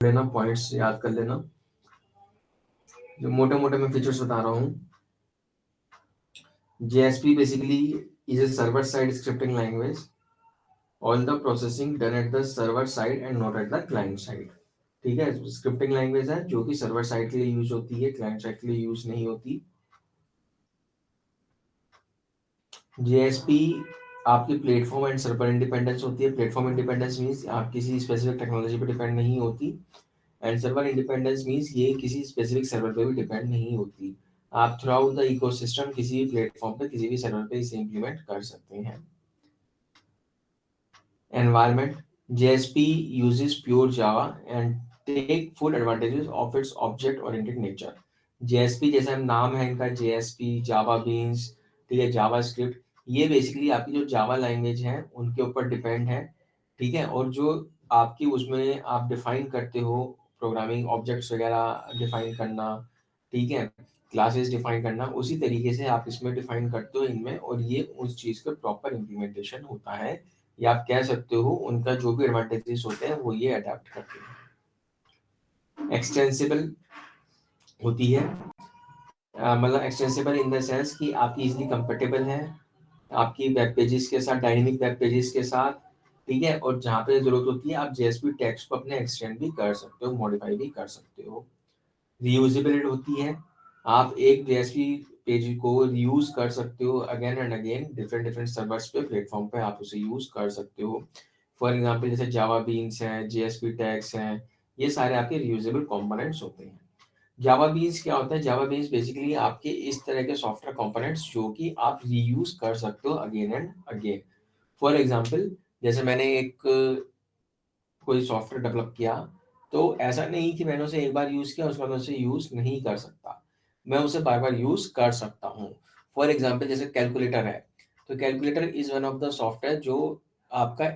लेना, पॉइंट्स याद कर लेना, जो मोटे मोटे मैं फीचर्स बता रहा हूँ। JSP basically is a server-side scripting language. All the processing done at the server side and not at the client side. ठीक है, स्क्रिप्टिंग लैंग्वेज है जो कि सर्वर साइड के लिए यूज होती है, क्लाइंट साइड के लिए यूज नहीं होती। JSP आपकी प्लेटफॉर्म एंड सर्वर इंडिपेंडेंस होती है। प्लेटफॉर्म इंडिपेंडेंस मीन्स आप किसी स्पेसिफिक टेक्नोलॉजी पर डिपेंड नहीं होती, एंड सर्वर इंडिपेंडेंस मीन्स ये किसी स्पेसिफिक सर्वर पे भी डिपेंड नहीं होती। आप थ्रू आउट द इकोसिस्टम किसी भी प्लेटफॉर्म पे, किसी भी सर्वर पे इसे इंप्लीमेंट कर सकते हैं। Environment, JSP uses pure Java and take full advantages of its object-oriented nature. JSP जैसा नाम है इनका, JSP, Java Beans, ठीक है, जावा स्क्रिप्ट, ये बेसिकली आपकी जो जावा लैंग्वेज है उनके ऊपर डिपेंड है, ठीक है। और जो आपकी उसमें आप डिफाइन करते हो प्रोग्रामिंग ऑब्जेक्ट्स वगैरह डिफाइन करना, ठीक है, क्लासेस डिफाइन करना, उसी तरीके से आप इसमें डिफाइन करते हो इनमें, और ये उस चीज़ का प्रॉपर इम्प्लीमेंटेशन होता है, या आप कह सकते हो उनका जो भी एडवांटेजेस होते हैं वो ये अडेप्ट करते हैं। एक्सटेंसिबल होती है, मतलब एक्सटेंसिबल इन द सेंस कि आपकी इजीली कंफर्टेबल है आपकी वेब पेजेस के साथ, डायनेमिक वेब पेजेस के साथ, ठीक है। और जहाँ पे जरूरत होती है आप जेएसपी टेक्स्ट को अपने एक्सटेंड भी कर सकते हो, मॉडिफाई भी कर सकते हो। रीयूजेबिलिटी होती है, आप एक जेएसपी पेज को रीयूज कर सकते हो again and again, different different servers पे, प्लेटफॉर्म पे आप उसे यूज कर सकते हो। फॉर एग्जांपल जैसे जावा बीन्स हैं, जेएसपी टैग्स हैं, ये सारे आपके रीयूजेबल कंपोनेंट्स होते हैं। जावा बीन्स क्या होता है? जावा बीन्स बेसिकली आपके इस तरह के सॉफ्टवेयर कंपोनेंट्स जो कि आप रीयूज कर सकते हो again and again. For example जैसे मैंने एक कोई सॉफ्टवेयर डेवलप किया, तो ऐसा नहीं कि मैंने उसे एक बार यूज़ किया उसके बाद उसे यूज़ नहीं कर सकता, मैं उसे बार बार यूज़ कर सकता हूँ। फॉर एग्जांपल जैसे कैलकुलेटर है, तो calculator is one of the software जो आपका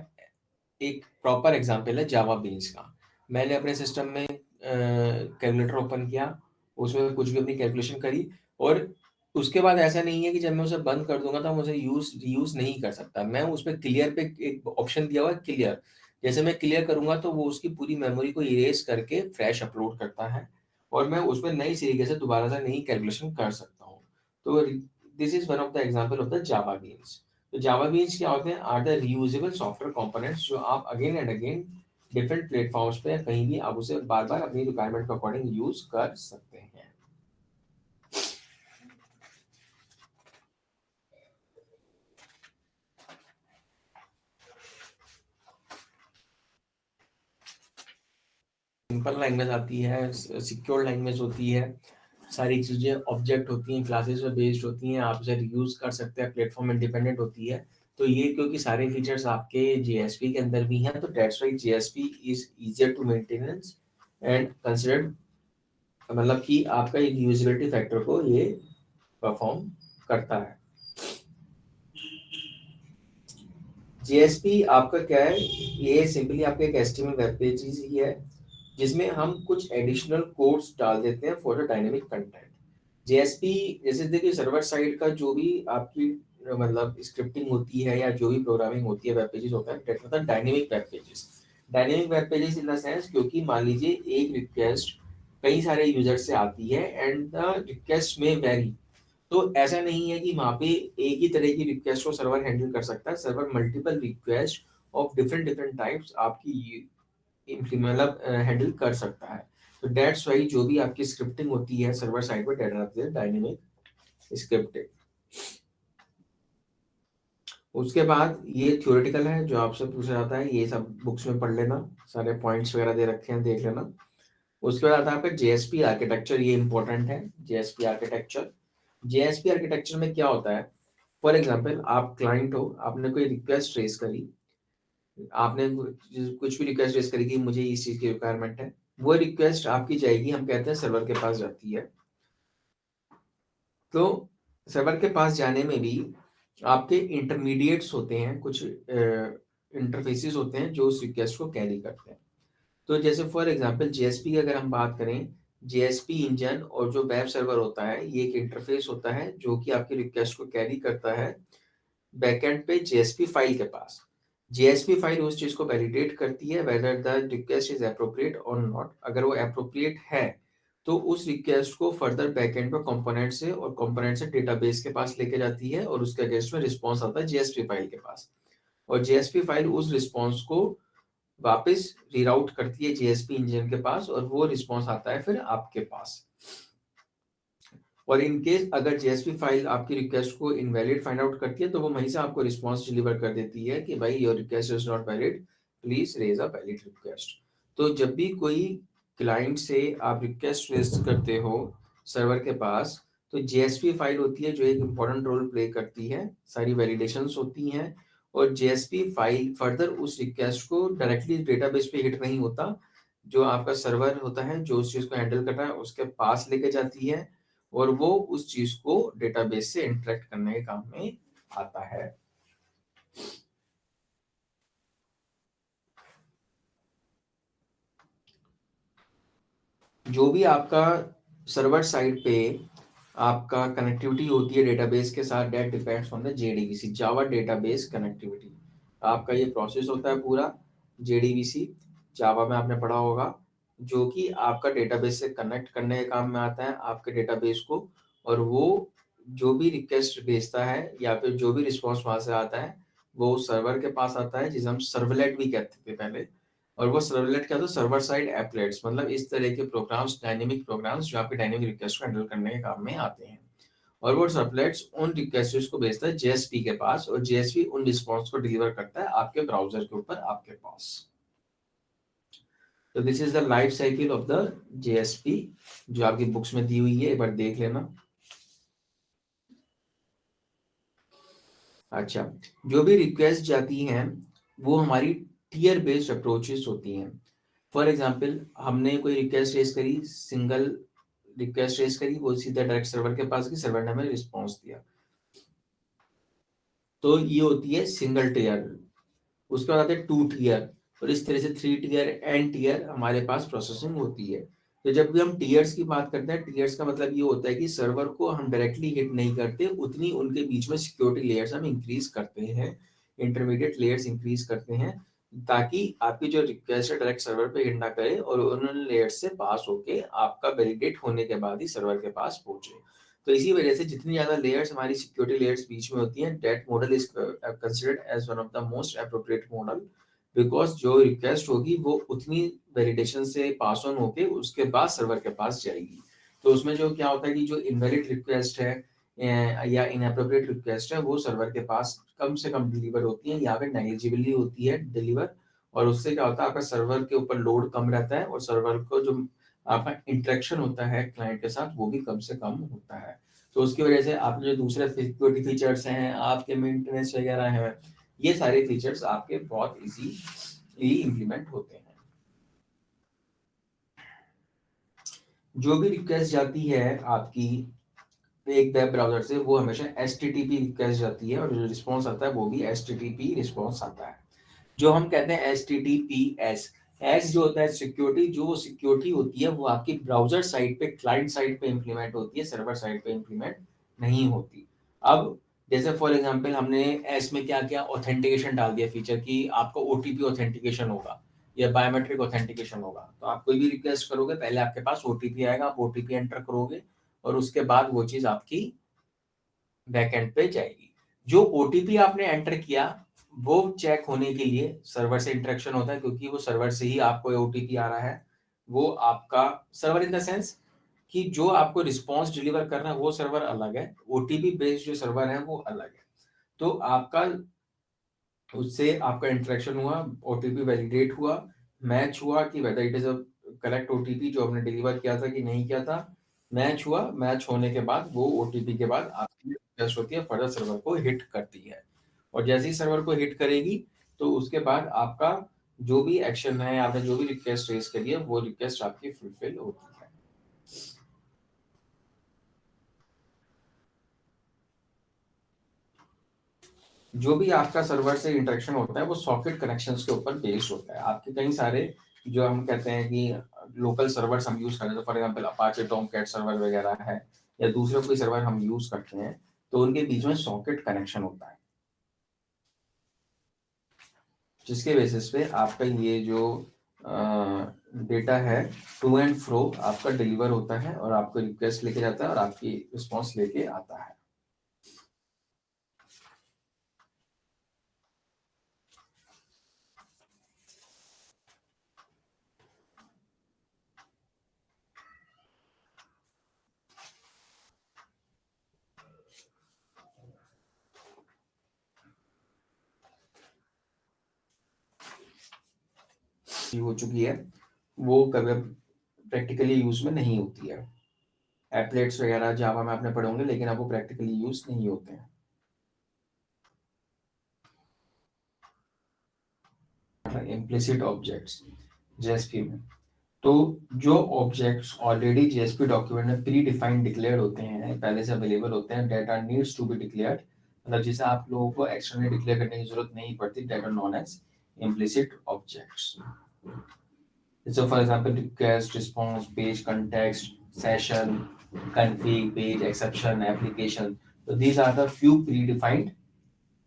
एक प्रॉपर एग्जांपल है जावा बीन्स का। मैंने अपने सिस्टम में कैलकुलेटर ओपन किया, उसमें कुछ भी अपनी कैलकुलेशन करी, और उसके बाद ऐसा नहीं है कि जब मैं उसे बंद कर दूंगा तो मैं उसे रीयूज नहीं कर सकता। मैं उसमें क्लियर पे एक ऑप्शन दिया हुआ है, क्लियर, जैसे मैं क्लियर करूंगा तो वो उसकी पूरी मेमोरी को इरेज करके फ्रेश अपलोड करता है, और मैं उसमें नई तरीके से दोबारा से नई कैलकुलेशन कर सकता हूँ। तो this is one of the example of the Java beans. तो जावा बीन्स क्या होते हैं? Are the reusable software components जो आप again and again different platforms पे कहीं भी आप उसे बार बार अपनी रिक्वायरमेंट के अकॉर्डिंग यूज कर सकते हैं। सिंपल लैंग्वेज आती है, सिक्योर लैंग्वेज होती है, सारी चीज़ें ऑब्जेक्ट होती हैं, क्लासेस पे बेस्ड होती हैं, आप उसे यूज़ कर सकते हैं, प्लेटफॉर्म इंडिपेंडेंट होती है। तो ये क्योंकि सारे फीचर्स आपके जेएसपी के अंदर भी हैं, तो that's why JSP is easier to maintenance and considered, मतलब कि आपका एक यूजेबिलिटी फैक्टर को ये परफॉर्म करता है। जेएसपी आपका क्या है? ये सिंपली आपका एक एचटीएमएल वेब पेजेस ही है जिसमें हम कुछ एडिशनल कोड्स डाल देते हैं for the dynamic content. JSP जैसे देखिए सर्वर साइड का जो भी आपकी मतलब स्क्रिप्टिंग होती है या जो भी प्रोग्रामिंग होती है वेब पेजेस होता है, दैट मतलब dynamic web pages. Dynamic web pages in the sense क्योंकि मान लीजिए एक रिक्वेस्ट कई सारे यूजर से आती है एंड द रिक्वेस्ट में वेरी, तो ऐसा नहीं है कि वहाँ पे एक ही तरह की रिक्वेस्ट को सर्वर हैंडल कर सकता है। Server multiple request of different different types आपकी मतलब हैंडल कर सकता है। तो दैट्स वाई जो भी आपकी स्क्रिप्टिंग होती है सर्वर साइड पर, दैट इज डायनेमिक स्क्रिप्टिंग। उसके बाद ये थ्योरेटिकल है जो आपसे पूछा जाता है, ये सब बुक्स में पढ़ लेना, सारे पॉइंट्स वगैरह दे रखे हैं, देख लेना। उसके बाद आता है आपका जेएसपी आर्किटेक्चर, ये इंपॉर्टेंट है। जेएसपी आर्किटेक्चर, जेएसपी आर्किटेक्चर में क्या होता है? फॉर एग्जांपल आप क्लाइंट हो, आपने कोई रिक्वेस्ट रेज करी, आपने कुछ भी रिक्वेस्ट रेज करी कि मुझे इस चीज की रिक्वायरमेंट है, वो रिक्वेस्ट आपकी जाएगी, हम कहते हैं सर्वर के पास जाती है। तो सर्वर के पास जाने में भी आपके इंटरमीडिएट्स होते हैं, कुछ इंटरफेसेस होते हैं जो उस रिक्वेस्ट को कैरी करते हैं। तो जैसे फॉर एग्जांपल जेएसपी की अगर हम बात करें, जेएसपी इंजन और जो वेब सर्वर होता है ये एक इंटरफेस होता है जो कि आपकी रिक्वेस्ट को कैरी करता है बैकएंड पे जेएसपी फाइल के पास। जेएसपी फाइल उस चीज को वैलिडेट करती है whether the request is appropriate और नॉट। अगर वो एप्रोप्रिएट है तो उस रिक्वेस्ट को फर्दर बैकएंड पे कंपोनेंट से, और कंपोनेंट से डेटाबेस के पास लेके जाती है, और उसके अगेंस्ट में रिस्पॉन्स आता है जेएसपी फाइल के पास, और जेएसपी फाइल उस रिस्पॉन्स को वापस रीराउट करती है जेएसपी इंजन के पास, और वो रिस्पॉन्स आता है फिर आपके पास। और इन केस अगर जेएसपी फाइल आपकी रिक्वेस्ट को इनवैलिड फाइंड आउट करती है तो वो वहीं से आपको रिस्पॉन्स डिलीवर कर देती है कि भाई your request is not valid, please raise a valid request. तो जब भी कोई क्लाइंट से आप रिक्वेस्ट रेज करते हो सर्वर के पास, तो जेएसपी फाइल होती है जो एक इंपॉर्टेंट रोल प्ले करती है, सारी वैलिडेशंस होती हैं, और जेएसपी फाइल फर्दर उस रिक्वेस्ट को डायरेक्टली डेटाबेस पे हिट नहीं होता, जो आपका सर्वर होता है जो उस चीज को हैंडल कर रहा है उसके पास लेके जाती है और वो उस चीज को डेटाबेस से इंटरेक्ट करने के काम में आता है। जो भी आपका सर्वर साइड पे आपका कनेक्टिविटी होती है डेटाबेस के साथ, that depends on the JDBC, Java database connectivity. आपका ये प्रोसेस होता है पूरा जेडीबीसी, जावा में आपने पढ़ा होगा, जो कि आपका डेटाबेस से कनेक्ट करने के काम में आता है आपके डेटाबेस को। और वो जो भी रिक्वेस्ट भेजता है या फिर जो भी रिस्पॉन्स वहां से आता है वो सर्वर के पास आता है, जिसे हम सर्वलेट भी कहते थे पहले। और वो सर्वलेट क्या होता है, सर्वर साइड एप्लेट्स, मतलब इस तरह के प्रोग्राम्स, डायनेमिक प्रोग्राम्स जो आपके डायनेमिक रिक्वेस्ट को हैंडल करने के काम में आते हैं। और वो सर्वलेट्स उन रिक्वेस्ट्स को भेजता है जेएसपी के पास और जेएसपी उन रिस्पॉन्स को डिलीवर करता है आपके ब्राउजर के ऊपर आपके पास। तो this is the life cycle of the JSP, जो आपकी बुक्स में दी हुई है, एक बार देख लेना। अच्छा, जो भी रिक्वेस्ट जाती हैं वो हमारी टीयर बेस्ड अप्रोचेस होती हैं। फॉर एग्जाम्पल, हमने कोई रिक्वेस्ट रेज करी, सिंगल रिक्वेस्ट रेज करी, वो सीधा डायरेक्ट सर्वर के पास गई, सर्वर ने हमें रिस्पॉन्स दिया, तो ये होती है सिंगल टीयर। उसके बाद आते हैं टू टीयर, और इस तरह से थ्री टीयर, एन टीयर हमारे पास प्रोसेसिंग होती है। तो जब भी हम टीयर्स की बात करते हैं, टीयर्स का मतलब ये होता है कि सर्वर को हम डायरेक्टली हिट नहीं करते, उतनी उनके बीच में सिक्योरिटी लेयर्स हम इंक्रीज करते हैं, इंटरमीडिएट लेयर्स इंक्रीज करते हैं, ताकि आपकी जो रिक्वेस्ट है डायरेक्ट सर्वर पे हिट ना करे और उन लेयर्स से पास होके आपका वैलिडेट होने के बाद ही सर्वर के पास पहुंचे। तो इसी वजह से जितनी ज्यादा लेयर्स हमारी सिक्योरिटी लेयर्स बीच में होती हैं, that model is considered as one of the most appropriate model, because जो रिक्वेस्ट होगी वो उतनी वैलिडेशन से पास ऑन होके उसके बाद सर्वर के पास जाएगी। तो उसमें जो क्या होता है कि जो इनवैलिड रिक्वेस्ट है या इनएप्रोप्रिएट रिक्वेस्ट है वो सर्वर के पास कम से कम डिलीवर होती है या फिर नेग्लिजिबली होती है डिलीवर। और उससे क्या होता है, आपका सर्वर के ऊपर लोड कम रहता है और सर्वर को जो आपका इंटरेक्शन होता है क्लाइंट के साथ वो भी कम से कम होता है। तो उसकी वजह से आपके जो दूसरे सिक्योरिटी फीचर्स हैं, आपके मेंटेनेंस वगैरह हैं, ये सारे फीचर्स आपके बहुत इजीली इंप्लीमेंट होते हैं। जो भी रिक्वेस्ट जाती है आपकी एक वेब ब्राउजर से, वो हमेशा HTTP रिक्वेस्ट जाती है और जो रिस्पॉन्स आता है वो भी HTTP रिस्पॉन्स आता है। जो हम कहते हैं HTTPS, एस जो होता है सिक्योरिटी, जो सिक्योरिटी होती है वो आपकी ब्राउजर साइड पे, क्लाइंट साइड पे इंप्लीमेंट होती है, सर्वर साइड पे इंप्लीमेंट नहीं होती। अब जैसे फॉर एग्जांपल हमने एस में क्या किया, ऑथेंटिकेशन डाल दिया फीचर की आपको ओटीपी ऑथेंटिकेशन होगा या बायोमेट्रिक ऑथेंटिकेशन होगा। तो आप कोई भी रिक्वेस्ट करोगे पहले आपके पास ओटीपी आएगा, आप ओटीपी एंटर करोगे और उसके बाद वो चीज आपकी बैकएंड पे जाएगी। जो ओटीपी आपने एंटर किया वो चेक होने के लिए सर्वर से इंटरेक्शन होता है, क्योंकि वो सर्वर से ही आपको ओटीपी आ रहा है। वो आपका सर्वर इन द सेंस कि जो आपको रिस्पॉन्स डिलीवर कर रहा है वो सर्वर अलग है, ओटीपी बेस्ड जो सर्वर है वो अलग है। तो आपका उससे आपका इंटरेक्शन हुआ, ओटीपी वैलिडेट हुआ, मैच हुआ कि whether it is a correct OTP जो आपने डिलीवर किया था कि नहीं किया था, मैच हुआ, मैच होने के बाद वो ओटीपी के बाद आपकी रिक्वेस्ट होती है फर्दर सर्वर को हिट करती है। और जैसे ही सर्वर को हिट करेगी तो उसके बाद आपका जो भी एक्शन है, आपने जो भी रिक्वेस्ट रेज करी है वो रिक्वेस्ट आपकी फुलफिल होती है। जो भी आपका सर्वर से इंटरेक्शन होता है वो सॉकेट कनेक्शंस के ऊपर बेस्ड होता है। आपके कई सारे जो हम कहते हैं कि लोकल सर्वर्स हम यूज करते हैं, for example Apache Tomcat server वगैरह है या दूसरे कोई सर्वर हम यूज करते हैं, तो उनके बीच में सॉकेट कनेक्शन होता है, जिसके बेसिस पे आपका ये जो डेटा है टू एंड फ्रो आपका डिलीवर होता है और आपको रिक्वेस्ट लेके जाता है और आपकी रिस्पॉन्स लेके आता है। हो चुकी है वो कभी प्रैक्टिकली यूज में नहीं होती है। एप्लेट्स वगैरह जावा में आपने पढ़े होंगे, लेकिन अब वो प्रैक्टिकली यूज नहीं होते हैं। आर इम्प्लिसिट ऑब्जेक्ट्स जेएसपी में। तो जो ऑब्जेक्ट्स ऑलरेडी जेएसपी डॉक्यूमेंट में प्री डिफाइंड डिक्लेयर्ड होते हैं, पहले से अवेलेबल होते हैं, data needs to be declared, मतलब जिसे आप लोगों को एक्सटर्नली डिक्लेयर करने की जरूरत नहीं पड़ती, that are known as implicit objects. So for example, request, response, page, context, session, config, page, exception, application. So these are the few predefined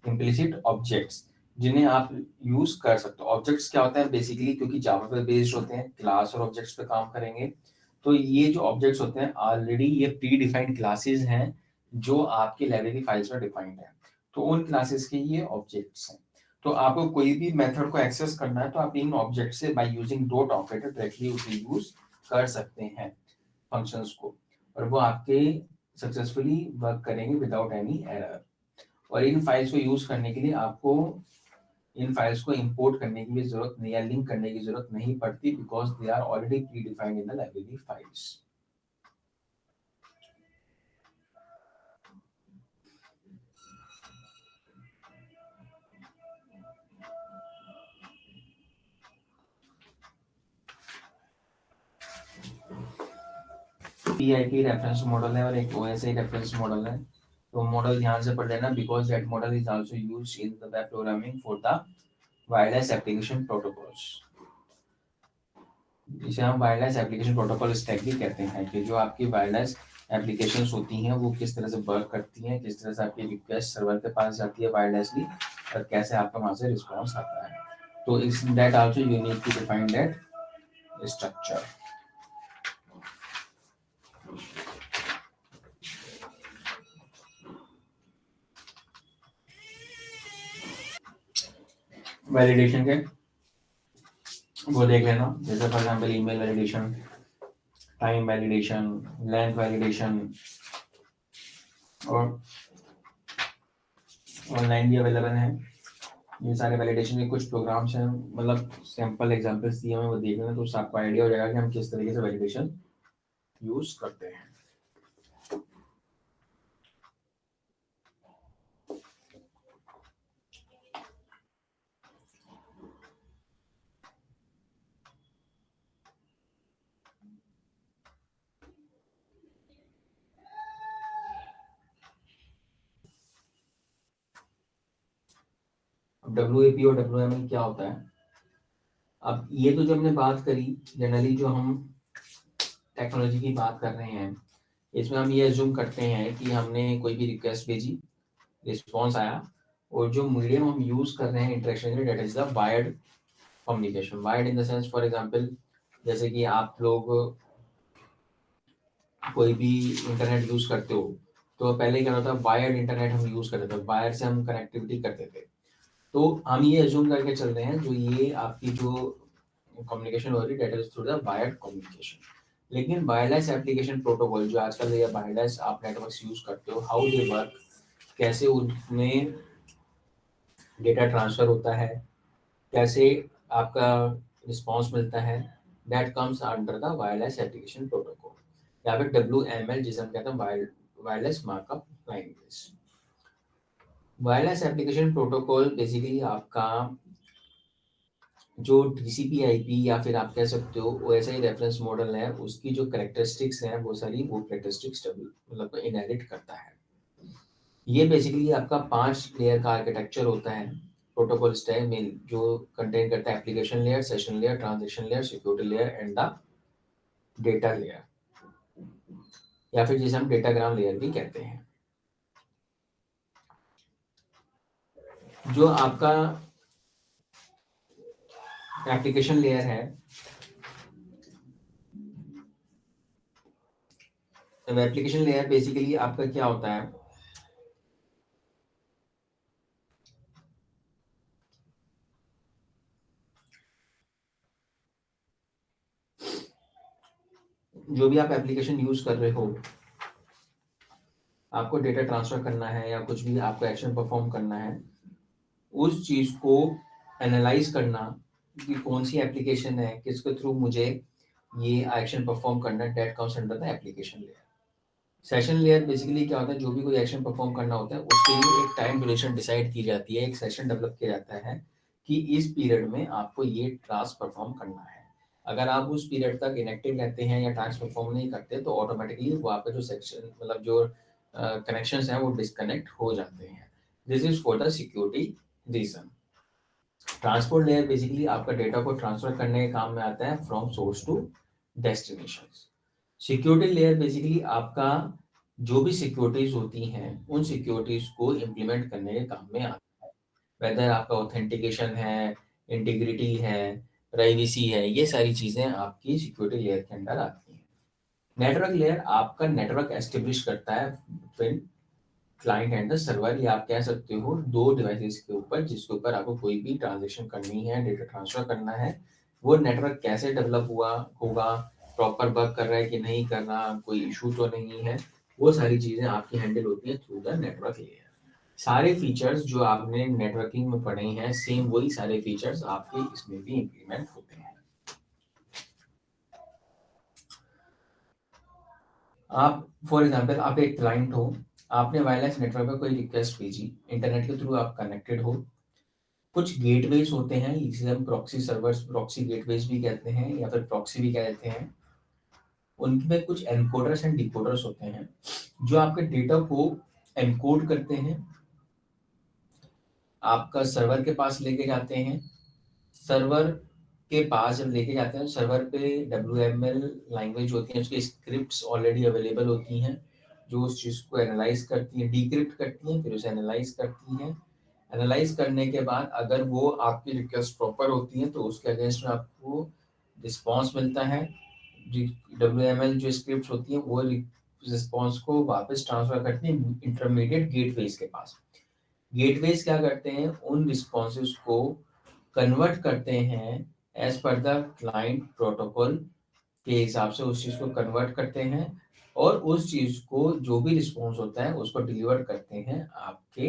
implicit objects जिन्हें आप यूज कर सकते हो। ऑब्जेक्ट्स क्या होता है बेसिकली, क्योंकि जावा पे बेस्ड होते हैं, क्लास और ऑब्जेक्ट्स पे काम करेंगे। तो ये जो ऑब्जेक्ट्स होते हैं ऑलरेडी ये प्री डिफाइंड क्लासेस हैं जो आपकी लाइब्रेरी फाइल्स में डिफाइंड है, तो उन क्लासेस के ये ऑब्जेक्ट्स हैं। तो आपको कोई भी मेथड को एक्सेस करना है तो आप इन ऑब्जेक्ट से by using dot operator directly उसे यूज कर सकते हैं फंक्शंस को, और वो आपके सक्सेसफुली वर्क करेंगे विदाउट एनी एरर। और इन फाइल्स को यूज करने के लिए आपको इन फाइल्स को इंपोर्ट करने की भी जरूरत नहीं या लिंक करने की जरूरत नहीं पड़ती, because they are already pre defined in the library files. PIP reference model है और एक ओएसआई रेफरेंस मॉडल है। तो मॉडल ध्यान से पढ़ लेना, because that model is also used in the web programming for the wireless application protocols, जिसे हम वायरलेस एप्लीकेशन प्रोटोकॉल स्टैक भी कहते हैं, कि जो आपकी वायरलेस एप्लीकेशंस होती हैं वो किस तरह से वर्क करती हैं, किस तरह से आपकी रिक्वेस्ट सर्वर के पास जाती है वायरलेसली, और कैसे आपका वहां से रिस्पॉन्स आता है। तो इस that also you need to define that structure. Validation के वो देख लेना, जैसे for example email validation, time validation, length validation, और ऑनलाइन भी अवेलेबल है। ये सारे वैलिडेशन के कुछ प्रोग्राम्स हैं, मतलब सैंपल एग्जांपल्स दिए हैं वो देख लेना, तो उससे आपको आइडिया हो जाएगा कि हम किस तरीके से वैलिडेशन यूज करते हैं। WAP और WML क्या होता है? अब ये तो जो हमने बात करी, जनरली जो हम टेक्नोलॉजी की बात कर रहे हैं, इसमें हम ये एज्यूम करते हैं कि हमने कोई भी रिक्वेस्ट भेजी, रिस्पॉन्स आया, और जो मीडियम हम यूज कर रहे हैं इंटरेक्शन के लिए, that is the wired communication. Wired in the sense, for example जैसे कि आप लोग कोई भी इंटरनेट यूज करते हो, तो पहले क्या होता था, वायर्ड इंटरनेट हम यूज करते थे, वायर से हम कनेक्टिविटी करते थे। तो हम ये एज्यूम करके चल रहे हैं जो ये आपकी जो कम्युनिकेशन हो रही है, that is through the wired communication. लेकिन वायरलेस एप्लीकेशन प्रोटोकॉल जो आजकल ये वायरलेस आप नेटवर्क्स यूज करते हो, हाउ दे वर्क, कैसे उनमें डेटा ट्रांसफर होता है, कैसे आपका रिस्पॉन्स मिलता है, that comes under the wireless application protocol, या फिर WML जिसे हम कहते हैं wireless markup language. Wireless application protocol basically आपका जो TCP IP या फिर आप कह सकते हो OSI रेफरेंस मॉडल है, उसकी जो करेक्टरिस्टिक्स हैं वो सारी वो करेक्टरिस्टिक्स मतलब इनहेरिट करता है। ये बेसिकली आपका 5 लेयर का आर्किटेक्चर होता है प्रोटोकॉल स्टैक में, जो कंटेन करता है application layer, session layer, transaction layer, security layer and the data layer, या फिर जिसे हम डेटाग्राम लेयर भी कहते हैं। जो आपका एप्लीकेशन लेयर है, तो एप्लीकेशन लेयर बेसिकली आपका क्या होता है, जो भी आप एप्लीकेशन यूज कर रहे हो, आपको डेटा ट्रांसफर करना है या कुछ भी आपको एक्शन परफॉर्म करना है, उस चीज को एनालाइज करना कि कौन सी एप्लीकेशन है, किसके थ्रू मुझे ये एक्शन परफॉर्म करना है, that comes under the application layer. Session layer basically क्या होता है, जो भी कोई एक्शन परफॉर्म करना होता है उसके लिए एक टाइम ड्यूरेशन डिसाइड की जाती है, एक सेशन डेवलप किया जाता है कि इस पीरियड में आपको ये टास्क परफॉर्म करना है। अगर आप उस पीरियड तक इनएक्टिव रहते हैं या टास्क परफॉर्म नहीं करते तो ऑटोमेटिकली वो आपका जो सेक्शन मतलब जो कनेक्शंस हैं वो डिस्कनेक्ट हो जाते हैं। This is for the security reason. Transport layer basically आपका डेटा को ट्रांसफर करने के काम में आता है from source to destination. Security layer basically आपका जो भी सिक्योरिटीज होती हैं उन सिक्योरिटीज को इम्प्लीमेंट करने के काम में आता है। वेदर आपका ऑथेंटिकेशन है, इंटीग्रिटी है, प्राइवेसी है, ये सारी चीजें आपकी सिक्योरिटी लेयर के अंडर आती हैं। नेटवर्क लेयर आपका नेटवर्क एस्टेब्लिश करता है between client and the server, या आप कह सकते हो दो डिवाइसेस के ऊपर जिसके ऊपर आपको कोई भी ट्रांजेक्शन करनी है, डेटा ट्रांसफर करना है। वो नेटवर्क कैसे डेवलप हुआ होगा, प्रॉपर वर्क कर रहा है कि नहीं कर रहा, कोई इशू तो नहीं है, वो सारी चीजें आपकी हैंडल होती है थ्रू द नेटवर्क लेयर। सारे फीचर्स जो आपने नेटवर्किंग में पढ़े हैं सेम वही सारे फीचर्स आपके इसमें भी इंप्लीमेंट होते हैं। आप फॉर एग्जांपल आप एक क्लाइंट हो, आपने वायरलेस नेटवर्क पे कोई रिक्वेस्ट भेजी, इंटरनेट के थ्रू आप कनेक्टेड हो। कुछ गेटवेज होते हैं जिसे हम प्रॉक्सी सर्वर्स, प्रॉक्सी गेटवेज भी कहते हैं या फिर प्रॉक्सी भी कहते हैं। उनमें कुछ एनकोडर्स एंड डिकोडर्स होते हैं जो आपके डेटा को एनकोड करते हैं, आपका सर्वर के पास लेके जाते हैं। सर्वर के पास जब लेके जाते हैं सर्वर पे WML लैंग्वेज होती है, उसकी स्क्रिप्ट्स ऑलरेडी अवेलेबल होती हैं जो उस चीज़ को एनालाइज करती हैं, डिक्रिप्ट करती हैं, फिर उसे एनालाइज करती हैं। एनालाइज करने के बाद अगर वो आपकी रिक्वेस्ट प्रॉपर होती है तो उसके अगेंस्ट में आपको रिस्पॉन्स मिलता है। WML जो स्क्रिप्ट होती हैं वो रिस्पॉन्स को वापस ट्रांसफर करती हैं इंटरमीडिएट गेटवेज के पास। गेटवेज क्या करते हैं, उन रिस्पॉन्सेज को कन्वर्ट करते हैं as per the client protocol के हिसाब से, उस चीज़ को कन्वर्ट करते हैं और उस चीज़ को जो भी रिस्पॉन्स होता है उसको डिलीवर करते हैं आपके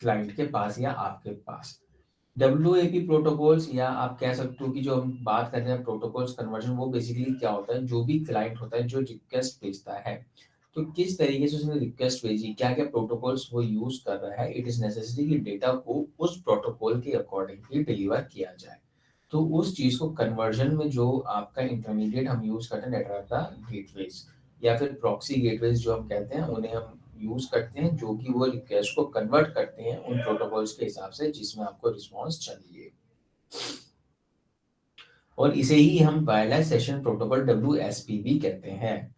क्लाइंट के पास या आपके पास। WAP प्रोटोकॉल्स, या आप कह सकते हो कि जो हम बात कर रहे हैं प्रोटोकॉल्स कन्वर्जन, वो बेसिकली क्या होता है, जो भी क्लाइंट होता है जो रिक्वेस्ट भेजता है तो किस तरीके से उसने रिक्वेस्ट भेजी, क्या क्या प्रोटोकॉल्स वो यूज कर रहा है, इट इज नेसेसरी कि डेटा को उस प्रोटोकॉल के अकॉर्डिंग ही डिलीवर किया जाए। तो उस चीज को कन्वर्जन में जो आपका इंटरमीडिएट हम यूज करते हैं नेटवर्क का गेटवेज या फिर प्रॉक्सी गेटवेज जो हम कहते हैं उन्हें हम यूज करते हैं, जो कि वो रिक्वेस्ट को कन्वर्ट करते हैं उन प्रोटोकॉल्स के हिसाब से जिसमें आपको रिस्पॉन्स चाहिए। और इसे ही हम वायरलेस सेशन प्रोटोकॉल WSP भी कहते हैं।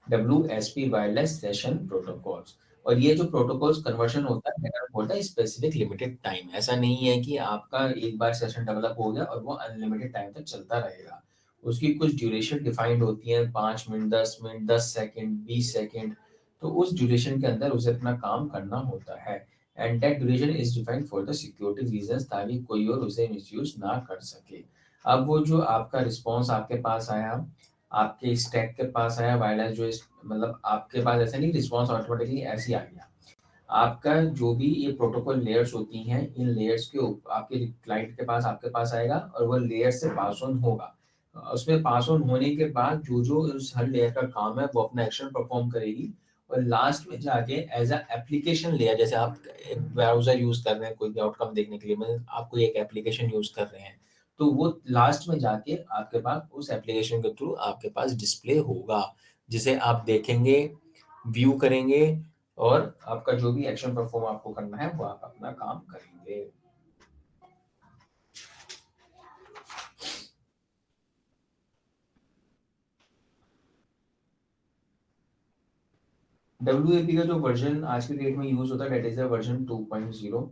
WSP wireless session protocols. और ये जो प्रोटोकॉल्स कन्वर्शन होता है नेटवर्क होता है स्पेसिफिक लिमिटेड टाइम, ऐसा नहीं है कि आपका एक बार सेशन डेवलप हो गया और वो अनलिमिटेड टाइम तक चलता रहेगा। उसकी कुछ ड्यूरेशन डिफाइंड होती है, 5 मिनट, 10 मिनट, 10 सेकेंड, 20 सेकेंड। तो उस ड्यूरेशन के अंदर उसे अपना काम करना होता है and that duration is defined for the security reasons, ताकि कोई और उसे मिसयूज ना कर सके। अब वो जो आपका रिस्पॉन्स आपके पास आया, आपके स्टैक के पास आया वायरलेस, जो मतलब आपके पास ऐसा नहीं रिस्पॉन्स ऑटोमेटिकली ऐसे ही आ गया। आपका जो भी ये प्रोटोकॉल लेयर्स होती हैं इन लेयर्स के आपके क्लाइंट के पास आपके पास आएगा और वो लेयर से पास ऑन होगा। उसमें पास ऑन होने के बाद जो जो उस हर लेयर का काम है वो अपना एक्शन परफॉर्म करेगी और लास्ट में जाके एज अ एप्लीकेशन लेयर, जैसे आप ब्राउजर यूज कर रहे हैं कोई भी आउटकम देखने के लिए, मतलब आप कोई एक एप्लीकेशन यूज कर रहे हैं तो वो लास्ट में जाके आपके पास उस एप्लीकेशन के थ्रू आपके पास डिस्प्ले होगा जिसे आप देखेंगे, व्यू करेंगे और आपका जो भी एक्शन परफॉर्म आपको करना है वो आप अपना काम करेंगे। WAP का जो वर्जन आज के डेट में यूज होता है दैट इज वर्जन 2.0।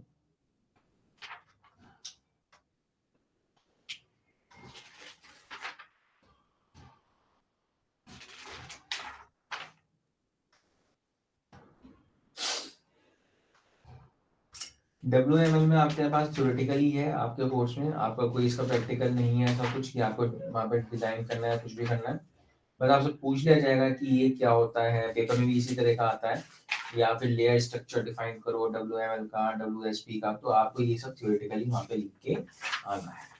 WML में आपके पास थ्योरेटिकली है आपके कोर्स में, आपका कोई इसका प्रैक्टिकल नहीं है ऐसा कुछ कि आपको वहाँ पे डिजाइन करना है, कुछ भी करना है। बस आपसे पूछ लिया जाएगा कि ये क्या होता है, पेपर में भी इसी तरह का आता है, या फिर लेयर स्ट्रक्चर डिफाइन करो WML का, WSP का, तो आपको ये सब थ्योरेटिकली वहाँ पे लिख के आना है।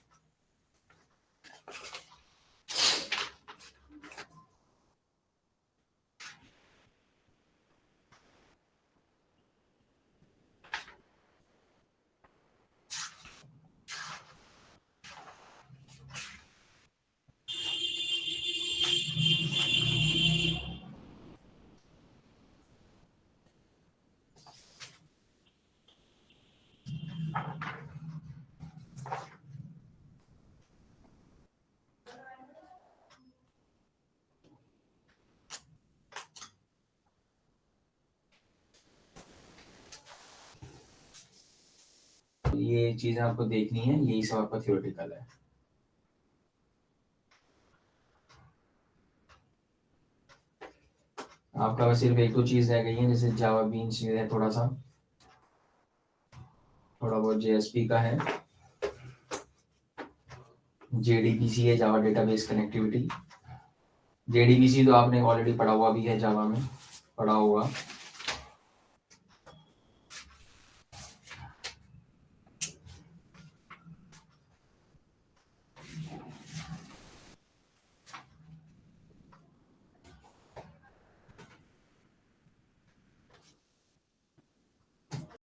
ये चीजें आपको देखनी है, यही सब आपका थ्योरेटिकल है। आपका बस सिर्फ एक दो चीज रह गई है, जैसे जावा बीन्स है, थोड़ा बहुत जेएसपी का है, जेडीबीसी है, जावा डेटाबेस कनेक्टिविटी। जेडीबीसी तो आपने ऑलरेडी पढ़ा हुआ भी है, जावा में पढ़ा होगा।